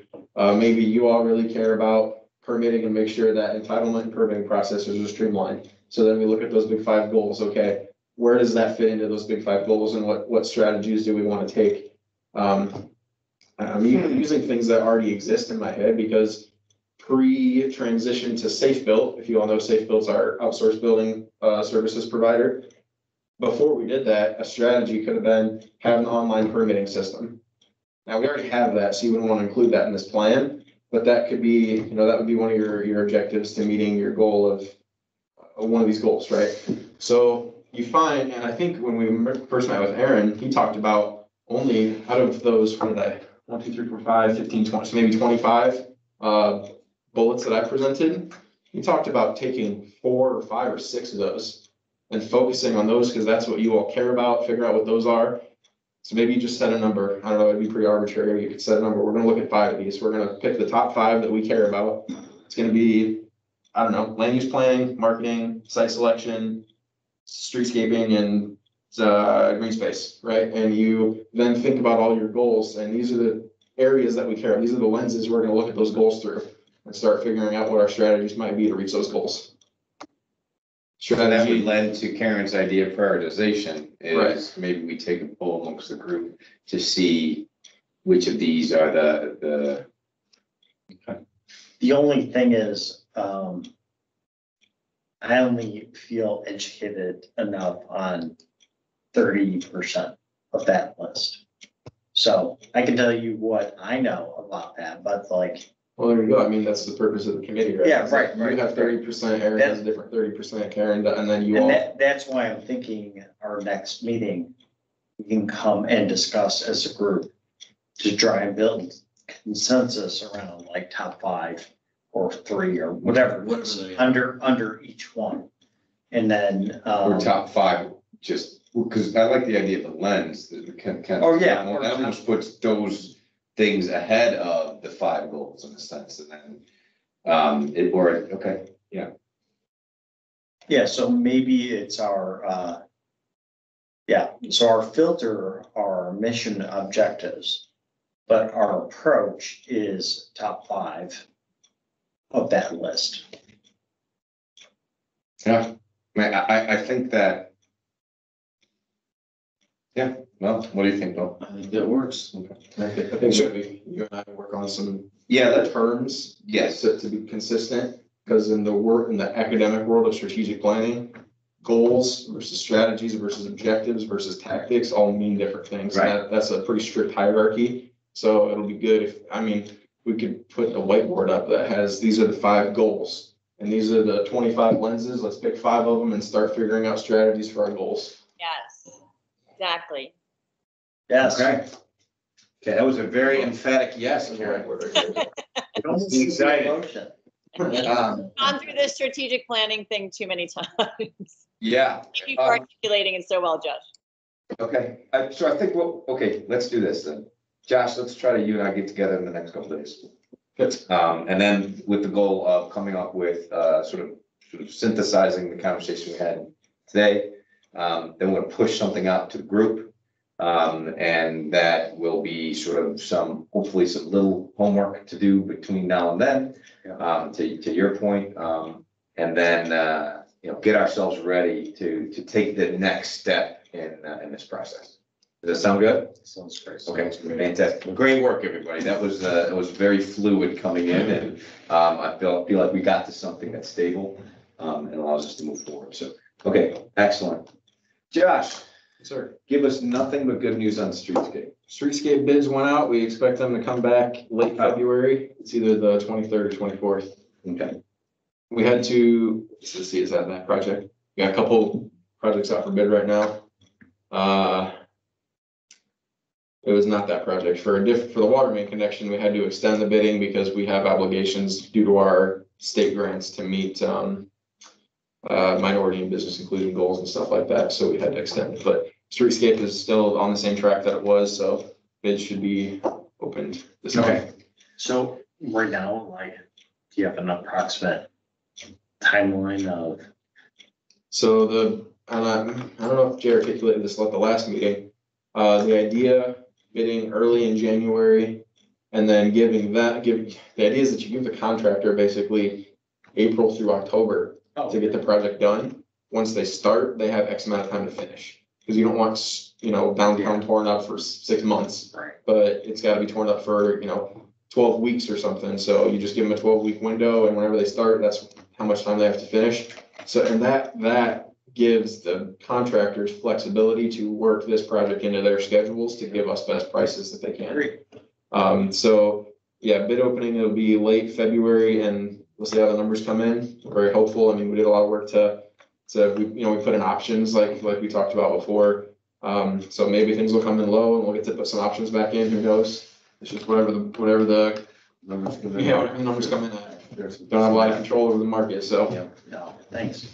Maybe you all really care about permitting and make sure that entitlement and permitting processes are streamlined. So then we look at those big 5 goals. Okay, where does that fit into those big 5 goals, and what strategies do we want to take? I'm using things that already exist in my head, because pre-transition to Safe Built, if you all know, Safe Built's our outsourced building services provider. Before we did that, a strategy could have been have an online permitting system. Now, we already have that, so you wouldn't want to include that in this plan, but that could be, that would be one of your objectives to meeting your goal of one of these goals, right? So you find, and I think when we first met with Aaron, he talked about only out of those, 1, 2, 3, 4, 5, 15, 20, so maybe 25 bullets that I presented. He talked about taking 4 or 5 or 6 of those and focusing on those, because that's what you all care about, figure out what those are. So maybe you just set a number. I don't know, it'd be pretty arbitrary. You could set a number. We're gonna look at 5 of these. We're gonna pick the top 5 that we care about. It's gonna be, I don't know, land use planning, marketing, site selection, streetscaping, and green space, right? And you then think about all your goals, and these are the areas that we care about. These are the lenses we're gonna look at those goals through and start figuring out what our strategies might be to reach those goals. So that would lend to Karen's idea of prioritization is maybe we take a poll amongst the group to see which of these are the. The only thing is, I only feel educated enough on 30% of that list. So I can tell you what I know about that, but like. Well, there you go. I mean, that's the purpose of the committee, right? Yeah, right. You have 30%, Aaron has a different 30%, Karen, and then you all. That's why I'm thinking our next meeting, we can come and discuss as a group to try and build consensus around like top 5 or 3 or whatever, under each one. And then. Or top 5, just because I like the idea of the lens that can. Oh, yeah. That almost puts those things ahead of the 5 goals in a sense, and then Yeah, so maybe it's our, so our filter, our mission objectives, but our approach is top 5 of that list. Yeah, I think that. Yeah, well, what do you think, Bill? I think that works. I think maybe you and I work on some Yeah, that's, terms. yes, To be consistent, because in the academic world of strategic planning, goals versus strategies versus objectives versus tactics all mean different things. And Right. that's a pretty strict hierarchy. So it'll be good if, I mean, we could put a whiteboard up that has, these are the 5 goals. And these are the 25 lenses. Let's pick 5 of them and start figuring out strategies for our goals. Yes, exactly. Yes. okay. Okay, that was a very emphatic yes, That's a Karen. whiteboard right there. Don't Be excited. emotion. Gone through this strategic planning thing too many times. Yeah, Thank you for articulating it so well, Josh. okay, so I think, well, okay, let's do this then. Josh, let's try to, you and I get together in the next couple of days. And then with the goal of coming up with, sort of synthesizing the conversation we had today. Then we're gonna push something out to the group. And that will be sort of hopefully some little homework to do between now and then, to your point. And then, get ourselves ready to take the next step in this process. Does that sound good? Sounds great. Okay, fantastic. Great work, everybody. That was, it was very fluid coming in, and I feel like we got to something that's stable, and allows us to move forward. So, okay, excellent. Josh, Sir. give us nothing but good news on Streetscape. Streetscape bids went out. We expect them to come back late February. It's either the 23rd or 24th. Okay, We had to, let's see, is that project? We got a couple projects out for bid right now. It was not that project. For the water main connection, we had to extend the bidding because we have obligations due to our state grants to meet minority and business inclusion goals and stuff like that. So we had to extend it, but Streetscape is still on the same track that it was, so bids should be opened this month. okay. So right now, like, do you have an approximate timeline of? So I don't know if Jay articulated this at the last meeting, the idea bidding early in January and then the idea is that you give the contractor basically April through October to get the project done. Once they start, they have X amount of time to finish. Because you don't want, downtown torn up for 6 months, Right. but it's gotta be torn up for, 12 weeks or something. So you just give them a 12-week window, and whenever they start, that's how much time they have to finish. So, and that gives the contractors flexibility to work this project into their schedules to give us best prices that they can. So yeah, bid opening, it'll be late February, and we'll see how the numbers come in. We're very hopeful. I mean, we did a lot of work we put in options like we talked about before. So maybe things will come in low and we'll get to put some options back in, who knows? It's just whatever the Numbers come in. whatever the numbers come in at. Don't have a lot of control over the market, so. Yeah, no, thanks.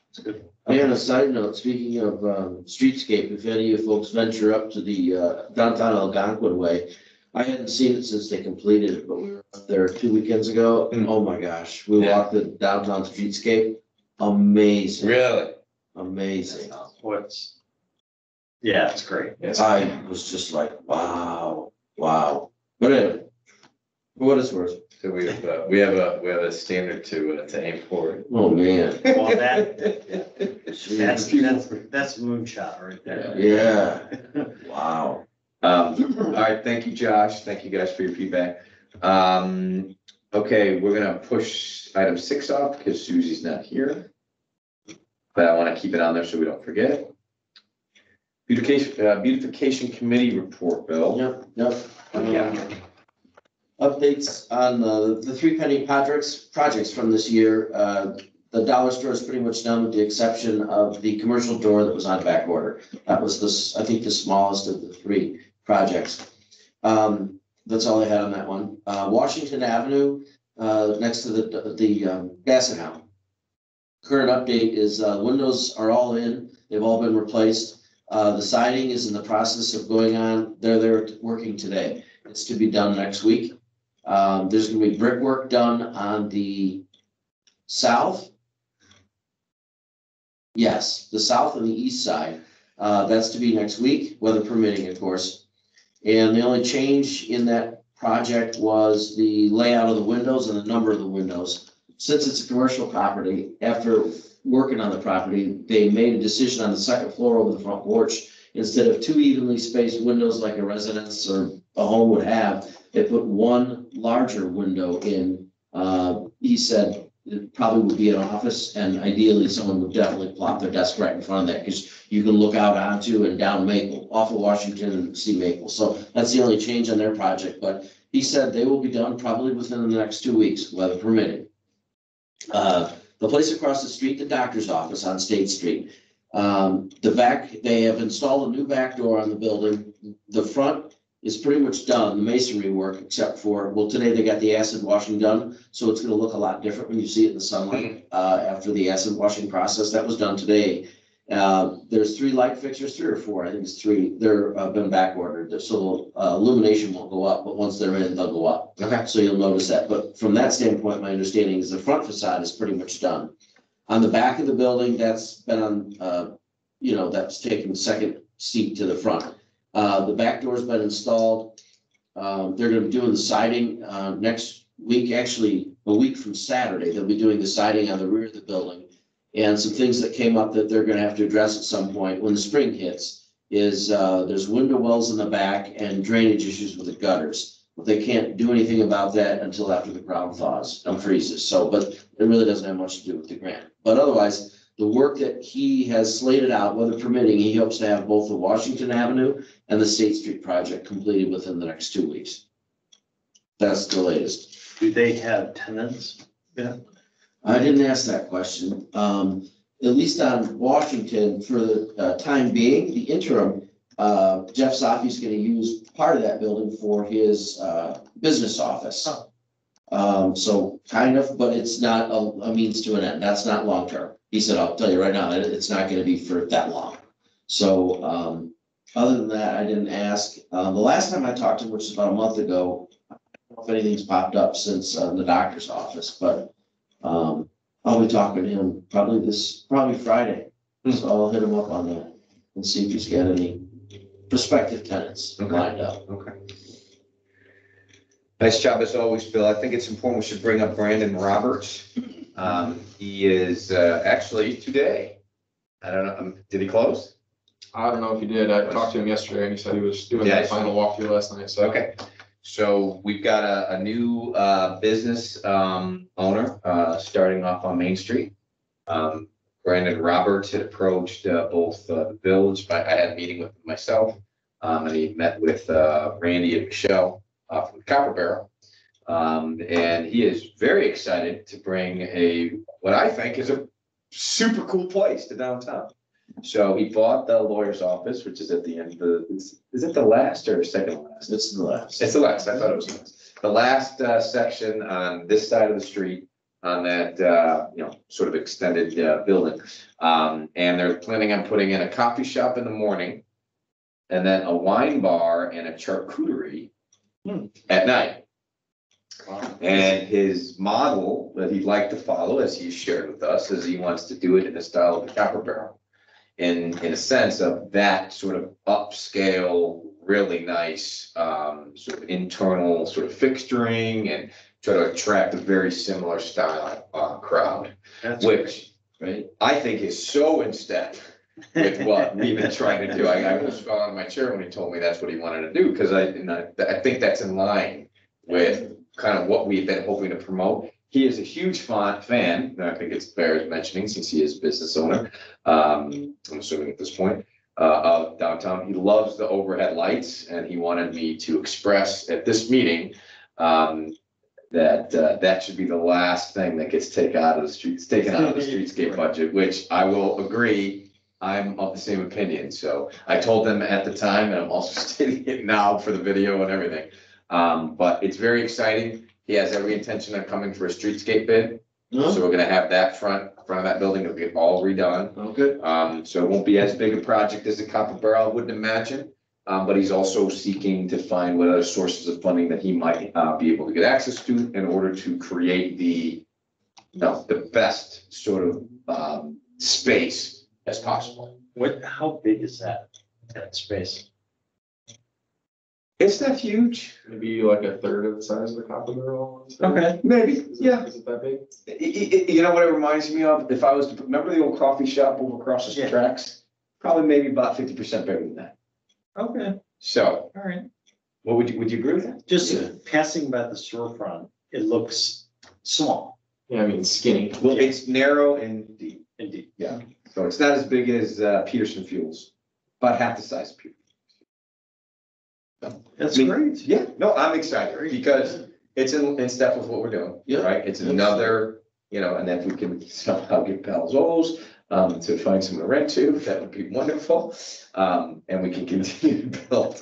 It's good. And a side note, speaking of Streetscape, if any of you folks venture up to the downtown Algonquin way, I hadn't seen it since they completed it, but we were up there 2 weekends ago. Mm. Oh my gosh, we walked the downtown Streetscape. Amazing. Really? Amazing. Yeah, it's great. I was just like, wow. But anyway, for what it's worth. So we have a standard to aim for. Oh, man. Well, that's moonshot right there. Yeah. Wow. All right, thank you, Josh. Thank you guys for your feedback. Okay, we're gonna push item 6 off because Susie's not here. But I want to keep it on there so we don't forget. Beautification committee report, Bill. Yep. Yeah. Updates on the 3 pending projects from this year. The dollar store is pretty much done with the exception of the commercial door that was on back order. That was I think the smallest of the 3 projects. That's all I had on that one. Washington Avenue, next to the gas account. Current update is windows are all in. They've all been replaced. The siding is in the process of going on. They're working today. It's to be done next week. There's gonna be brickwork done on the south. Yes, the south and the east side. That's to be next week, weather permitting, of course. And the only change in that project was the layout of the windows and the number of the windows. Since it's a commercial property, after working on the property, they made a decision on the second floor over the front porch. Instead of two evenly spaced windows like a residence or a home would have, they put one larger window in. He said it probably would be an office, and ideally someone would definitely plop their desk right in front of that, because you can look out onto and down Maple, off of Washington and see Maple. So that's the only change on their project, but he said they will be done probably within the next 2 weeks, weather permitting. The place across the street, the doctor's office on State Street. They have installed a new back door on the building. The front is pretty much done, the masonry work, except for, well, today they got the acid washing done, so it's gonna look a lot different when you see it in the sunlight, after the acid washing process. That was done today. There's 3 light fixtures, 3 or 4, I think it's 3. They're been back ordered, so illumination won't go up, but once they're in, they'll go up. Okay. So you'll notice that. But from that standpoint, my understanding is the front facade is pretty much done. On the back of the building, that's been on, that's taken second seat to the front. The back door's been installed. They're gonna be doing the siding next week, actually a week from Saturday. They'll be doing the siding on the rear of the building. And some things that came up that they're gonna have to address at some point when the spring hits is there's window wells in the back and drainage issues with the gutters. But they can't do anything about that until after the ground thaws and freezes. So, but it really doesn't have much to do with the grant. But otherwise, the work that he has slated out, weather permitting, he hopes to have both the Washington Avenue and the State Street project completed within the next 2 weeks. That's the latest. Do they have tenants? Yeah. I didn't ask that question. At least on Washington, for the time being, the interim, Jeff Safi's gonna use part of that building for his business office. So kind of, but it's not a means to an end. That's not long term. He said, I'll tell you right now, it's not gonna be for that long. So other than that, I didn't ask. The last time I talked to him, which is about a month ago, I don't know if anything's popped up since the doctor's office, but I'll be talking to him probably Friday. So I'll hit him up on that and see if he's got any prospective tenants lined up. Okay. Nice job as always, Bill. I think it's important we should bring up Brandon Roberts. He is actually today. I don't know, did he close? I don't know if he did. I talked to him yesterday and he said he was doing the final walkthrough last night, so. Okay, so we've got a new business owner starting off on Main Street. Brandon Roberts had approached both the village. I had a meeting with him myself, and he met with Randy and Michelle from the Copper Barrel. And he is very excited to bring what I think is a super cool place to downtown. So he bought the lawyer's office, which is at the end of is it the last or second last? It's the last. It's the last. I thought it was the last. The last section on this side of the street on that, sort of extended building. And they're planning on putting in a coffee shop in the morning and then a wine bar and a charcuterie at night. Wow. And his model that he'd like to follow, as he shared with us, is he wants to do it in the style of the Copper Barrel. In a sense of that sort of upscale, really nice, sort of internal sort of fixturing and try to attract a very similar style crowd, which Right. I think is so in step with what we've been trying to do. I almost fell out of my chair when he told me that's what he wanted to do, because I think that's in line with kind of what we've been hoping to promote. He is a huge fan, and I think it's bears mentioning since he is a business owner, I'm assuming at this point, of downtown. He loves the overhead lights, and he wanted me to express at this meeting that should be the last thing that gets taken out of the streetscape budget, which I will agree, I'm of the same opinion. So I told them at the time, and I'm also stating it now for the video and everything. But it's very exciting. He has every intention of coming for a streetscape bid. So we're gonna have that front of that building, it'll get all redone. Okay. So it won't be as big a project as the Copper Barrel, I wouldn't imagine. But he's also seeking to find what other sources of funding that he might be able to get access to in order to create the best sort of space as possible. How big is that space? It's not huge. Maybe like a third of the size of the Copper Barrel. Maybe, Is it- yeah. Is it that big? You know what it reminds me of? If I was to, remember the old coffee shop over across the Yeah. tracks? Probably maybe about 50% bigger than that. Okay, So all right. Yeah. Just passing by the storefront, it looks small, Yeah, I mean, skinny. Well, it's narrow and deep, indeed. so it's not as big as Peterson Fuels, about half the size of Peterson. That's I mean, great. Yeah, no, I'm excited because it's in step with what we're doing, Yeah. right? It's another, and then if we can somehow get Palzo's to find someone to rent to, that would be wonderful. And we can continue to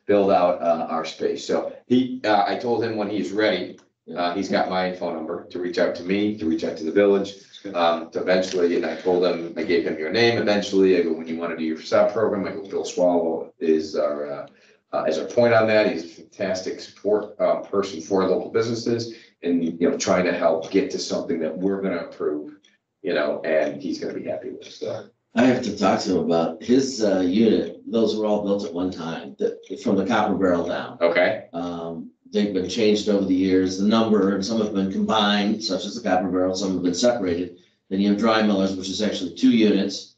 build out our space. So I told him when he's ready, he's got my phone number to reach out to me, to reach out to the village. To eventually, and I told him, I gave him your name eventually. I go, when you want to do your facade program, I go, Bill Swallow is our point on that. He's a fantastic support person for local businesses and, trying to help get to something that we're gonna approve, and he's gonna be happy with, so. I have to talk to him about his unit. Those were all built at one time, from the Copper Barrel down. Okay, They've been changed over the years, the number, and some have been combined, such as the Copper Barrel, some have been separated. Then you have Dry Millers, which is actually 2 units.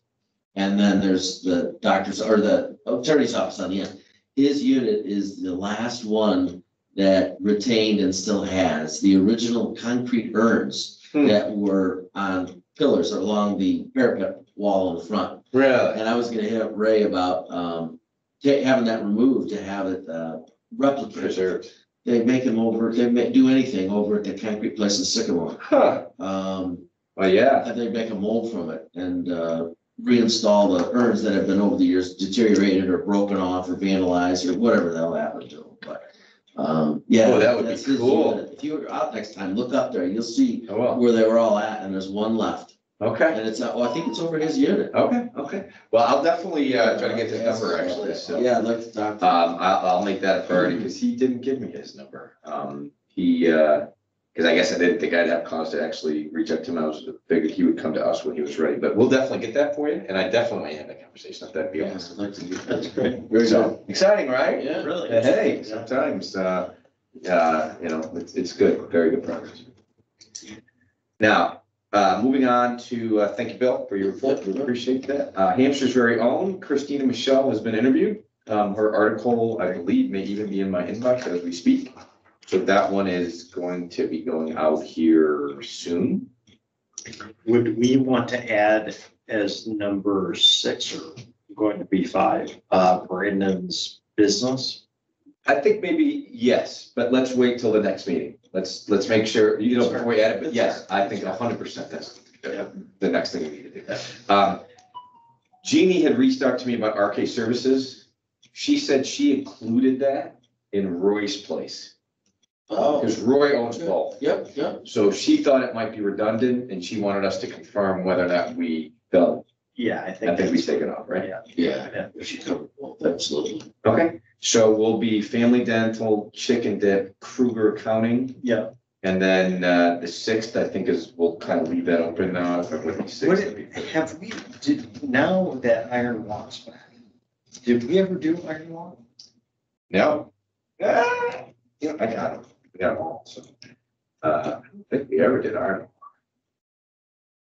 And then there's the doctor's or the attorney's office on the end. His unit is the last one that retained and still has the original concrete urns that were on pillars along the parapet wall in the front. really? And I was gonna hit up Ray about having that removed to have it replicated. Preserved. They make them over, do anything over at the concrete place in Sycamore. Huh, well, yeah, And they make a mold from it and reinstall the urns that have been over the years deteriorated or broken off or vandalized or whatever the hell happened to them. But yeah. Oh, that would be that's his cool. unit. If you were out next time, look up there, you'll see oh, well, where they were all at and there's one left. okay, And it's, I think it's over his unit. okay. Well, I'll definitely try to get this number actually, so. Yeah, I'd like to talk to I'll make that a priority because he didn't give me his number. Because I guess I didn't think I'd have cause to actually reach out to him. I was figured he would come to us when he was ready, but we'll definitely get that for you. And I definitely have that conversation if that'd be him. awesome. I'd like to do That's that. great. Very good. So exciting, right? Yeah. Really? Hey, sometimes, it's good, very good progress. Now, moving on to, thank you, Bill, for your report. We appreciate that. Hampshire's very own Christina Michelle has been interviewed. Her article, I believe, may even be in my inbox as we speak. So that one is going to be going out here soon. Would we want to add as number 6 or going to be 5, Brandon's business? I think maybe yes, but let's wait till the next meeting. Let's make sure, before we add it, but yes, I think 100% that's the next thing we need to do. Jeannie had reached out to me about RK Services. She said she included that in Roy's place. Oh, Because Roy owns both. yep, yep. So she thought it might be redundant and she wanted us to confirm whether or not we felt, Yeah, I I think. think we take it off, right? Yeah. Yeah, she covered both, absolutely. Okay, so we'll be Family Dental, Chicken Dip, Kruger Accounting. Yeah. And then the 6th, I think we'll kind of leave that open now. If it would be 6th, What, that'd be good. have we, now that Iron Walk's back, did we ever do Iron Walk? No. I got them. We got them all, so. I don't think we ever did Iron.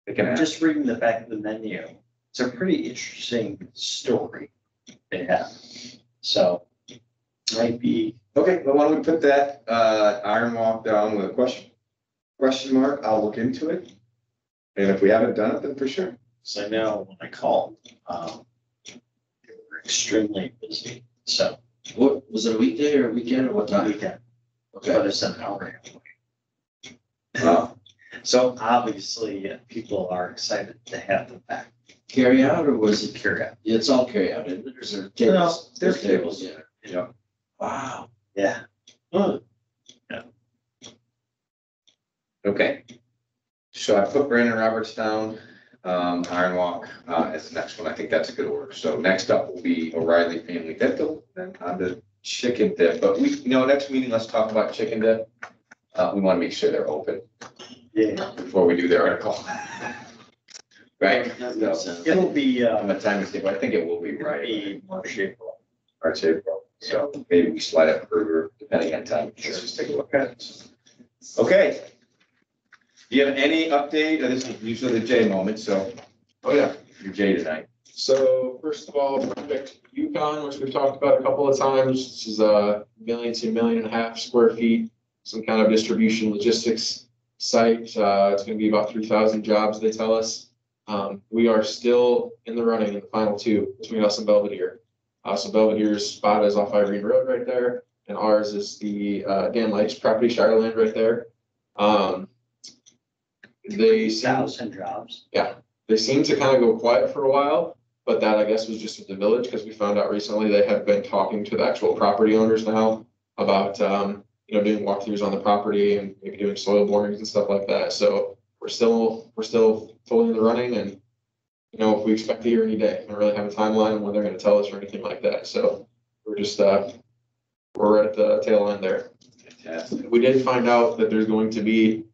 They can I'm ask. just reading the back of the menu. It's a pretty interesting story they have. So might be, Okay, well, why don't we put that Iron Walk down with a question mark? I'll look into it. And if we haven't done it, then for sure. so I know when I called, they were extremely busy. So What, was it a weekday or a weekend or what time? weekend, Okay. but it's an hour. Wow. So obviously people are excited to have them back. Carry out or was it? Carry out. It's all carry out, isn't it? There's No, tables. there's tables, tables. yeah. Yeah. Wow. Yeah. Huh. Okay. So I put Brandon Roberts down, Iron Walk, as the next one. I think that's a good order. So next up will be O'Reilly Family Dental, then on the Chicken Dip. But next meeting, let's talk about Chicken Dip. We want to make sure they're open Yeah. before we do the article. Right? That So, makes sense. It'll be, I'm a time mistake, but I think it will be right. be March, April. March, April. So maybe we slide it further depending on time. Let's just take a look at it. Okay. Do you have any update? This is usually the J moment, so Oh, yeah. you're J tonight. So first of all, project Yukon, which we've talked about a couple of times, this is a 1 to 1.5 million square feet, some kind of distribution logistics site. It's going to be about 3,000 jobs, they tell us. We are still in the running in the final two between us and Belvedere. So Belvedere's spot is off Irene Road right there, and ours is the Dan Light's property, Shireland, right there. They seem, 1,000 jobs. they seem to kind of go quiet for a while, but that I guess was just with the village, because we found out recently they have been talking to the actual property owners now about doing walkthroughs on the property and maybe doing soil borings and stuff like that. So we're still fully in the running, and we expect to hear any day. I don't really have a timeline on when they're going to tell us or anything like that. So we're just we're right at the tail end there. Fantastic. We did find out that there's going to be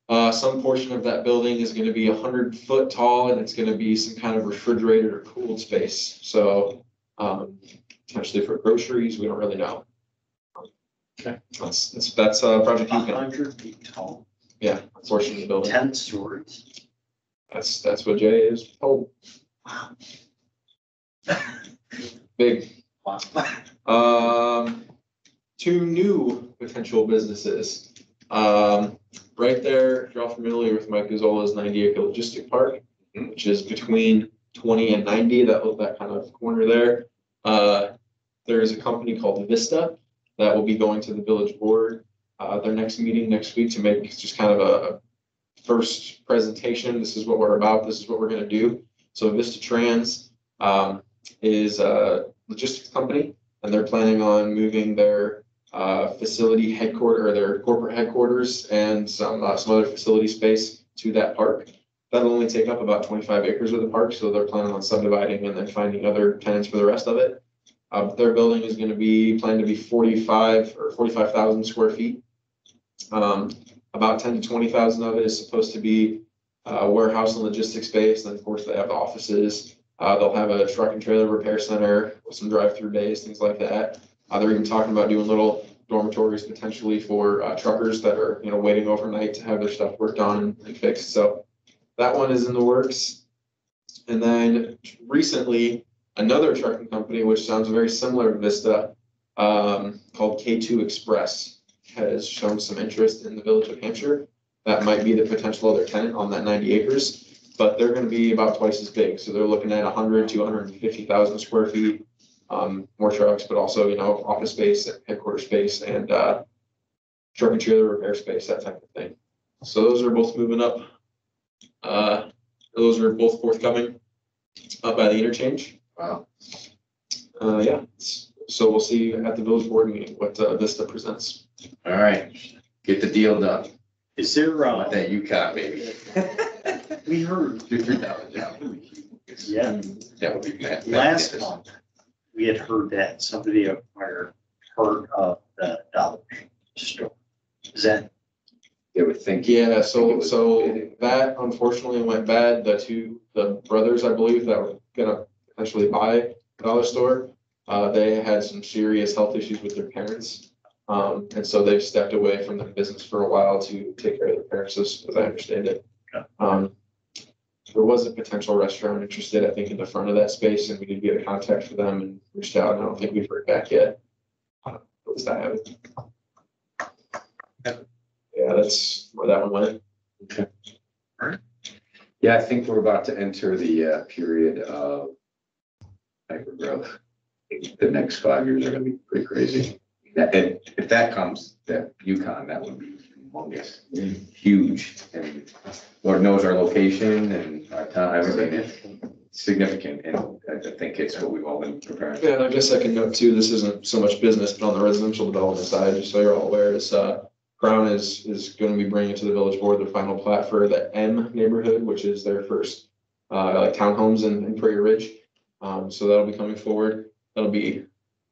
some portion of that building is going to be 100 foot tall, and it's going to be some kind of refrigerated or cooled space. So potentially for groceries, we don't really know. Okay. That's Project Yukon. 100 feet tall, Yeah, a portion of the building. 10 stories. That's what Jay is told. Wow. Big. Wow. Two new potential businesses. Right there, if you're all familiar with Mike Gazzola's 90-acre logistic park, which is between 20 and 90, that kind of corner there. There is a company called Vista that will be going to the village board, their next meeting next week, to make just kind of a first presentation. This is what we're about. This is what we're going to do. So Vista Trans is a logistics company, and they're planning on moving their facility headquarters, or their corporate headquarters, and some other facility space to that park. That'll only take up about 25 acres of the park, so they're planning on subdividing and then finding other tenants for the rest of it. Their building is going to be planned to be 45,000 square feet. About 10 to 20,000 of it is supposed to be warehouse and logistics space. And of course, they have offices. They'll have a truck and trailer repair center with some drive-through bays, things like that. They're even talking about doing little dormitories potentially for truckers that are, waiting overnight to have their stuff worked on and fixed. So that one is in the works. And then recently, another trucking company, which sounds very similar to Vista, called K2 Express, has shown some interest in the village of Hampshire. That might be the potential other tenant on that 90 acres, but they're going to be about twice as big. So they're looking at 100 to 150,000 square feet, more trucks, but also, office space, headquarters space, and truck and trailer repair space, that type of thing. So those are both moving up. Those are both forthcoming up by the interchange. Wow. Yeah. So we'll see at the village board meeting what Vista presents. All right. Get the deal done. Is there, Want that Yukon, baby. we heard, 3,000 jobs. yeah, That would be last magnificent. month, we had heard that somebody acquired part of the Dollar Store. Is that, They would think. Yeah, so that unfortunately went bad. The brothers, I believe, that were gonna potentially buy Dollar Store, they had some serious health issues with their parents. And so they've stepped away from the business for a while to take care of their parents, as I understand it. There was a potential restaurant interested, I think, in the front of that space, and we did get a contact for them and reached out, and I don't think we've heard back yet. At least I haven't. Yeah, that's where that one went. Okay. All right. Yeah, I think we're about to enter the period of hypergrowth. The next 5 years are gonna be pretty crazy. And if that comes, that Yukon, that would be humongous, huge. And Lord knows our location and our town, everything is significant. And I think it's what we've all been preparing. Yeah, and I guess I can note too, this isn't so much business, but on the residential development side, just so you're all aware, is Crown is going to be bringing to the village board the final plat for the M neighborhood, which is their first like townhomes in Prairie Ridge. So that'll be coming forward. That'll be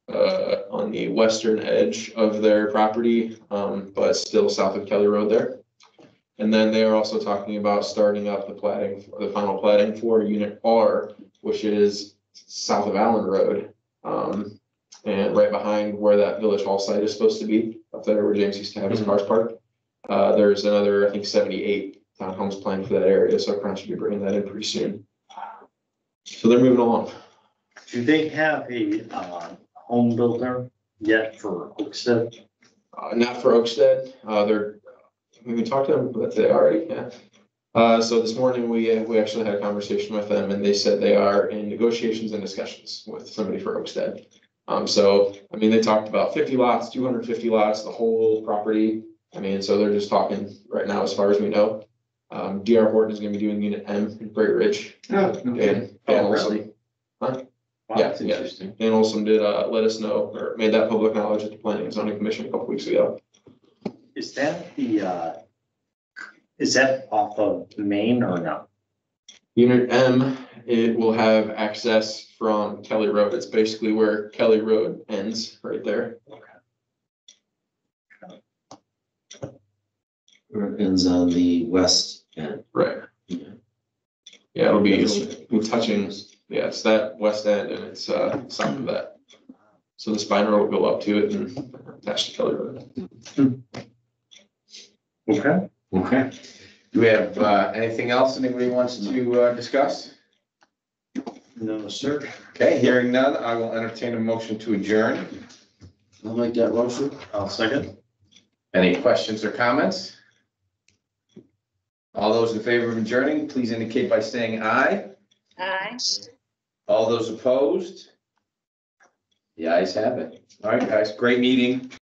on the western edge of their property, but still south of Kelly Road there. And then they are also talking about starting up the final platting for Unit R, which is south of Allen Road. and right behind where that village hall site is supposed to be, up there where James used to have his cars parked. There's another, I think, 78 townhomes planned for that area, so Crown should be bringing that in pretty soon. So they're moving along. Do they have a, home builder yet for Oakstead? Not for Oakstead, we talked to them, but they already, yeah. So this morning, we actually had a conversation with them, and they said they are in negotiations and discussions with somebody for Oakstead. So, I mean, they talked about 50 lots, 250 lots, the whole property. I mean, so they're just talking right now, as far as we know. DR Horton is gonna be doing unit M in Great Ridge. And Olson, Wow, Yeah, that's yeah. interesting. Dan Olson did, let us know, or made that public knowledge at the Planning and Zoning Commission a couple weeks ago. Is that is that off of Main or no? Unit M, it will have access from Kelly Road. It's basically where Kelly Road ends, right there. Or it ends on the west end. Right. Yeah. Yeah, it'll be touching, yeah, it's that west end and it's, south of that. So the spine road will go up to it and attach to Kelly Road. Okay. Okay. Do we have anything else anybody wants to discuss? No, sir. Okay, hearing none, I will entertain a motion to adjourn. I'll make that motion. I'll second. Any questions or comments? All those in favor of adjourning, please indicate by saying aye. Aye. All those opposed? The ayes have it. All right, guys, great meeting.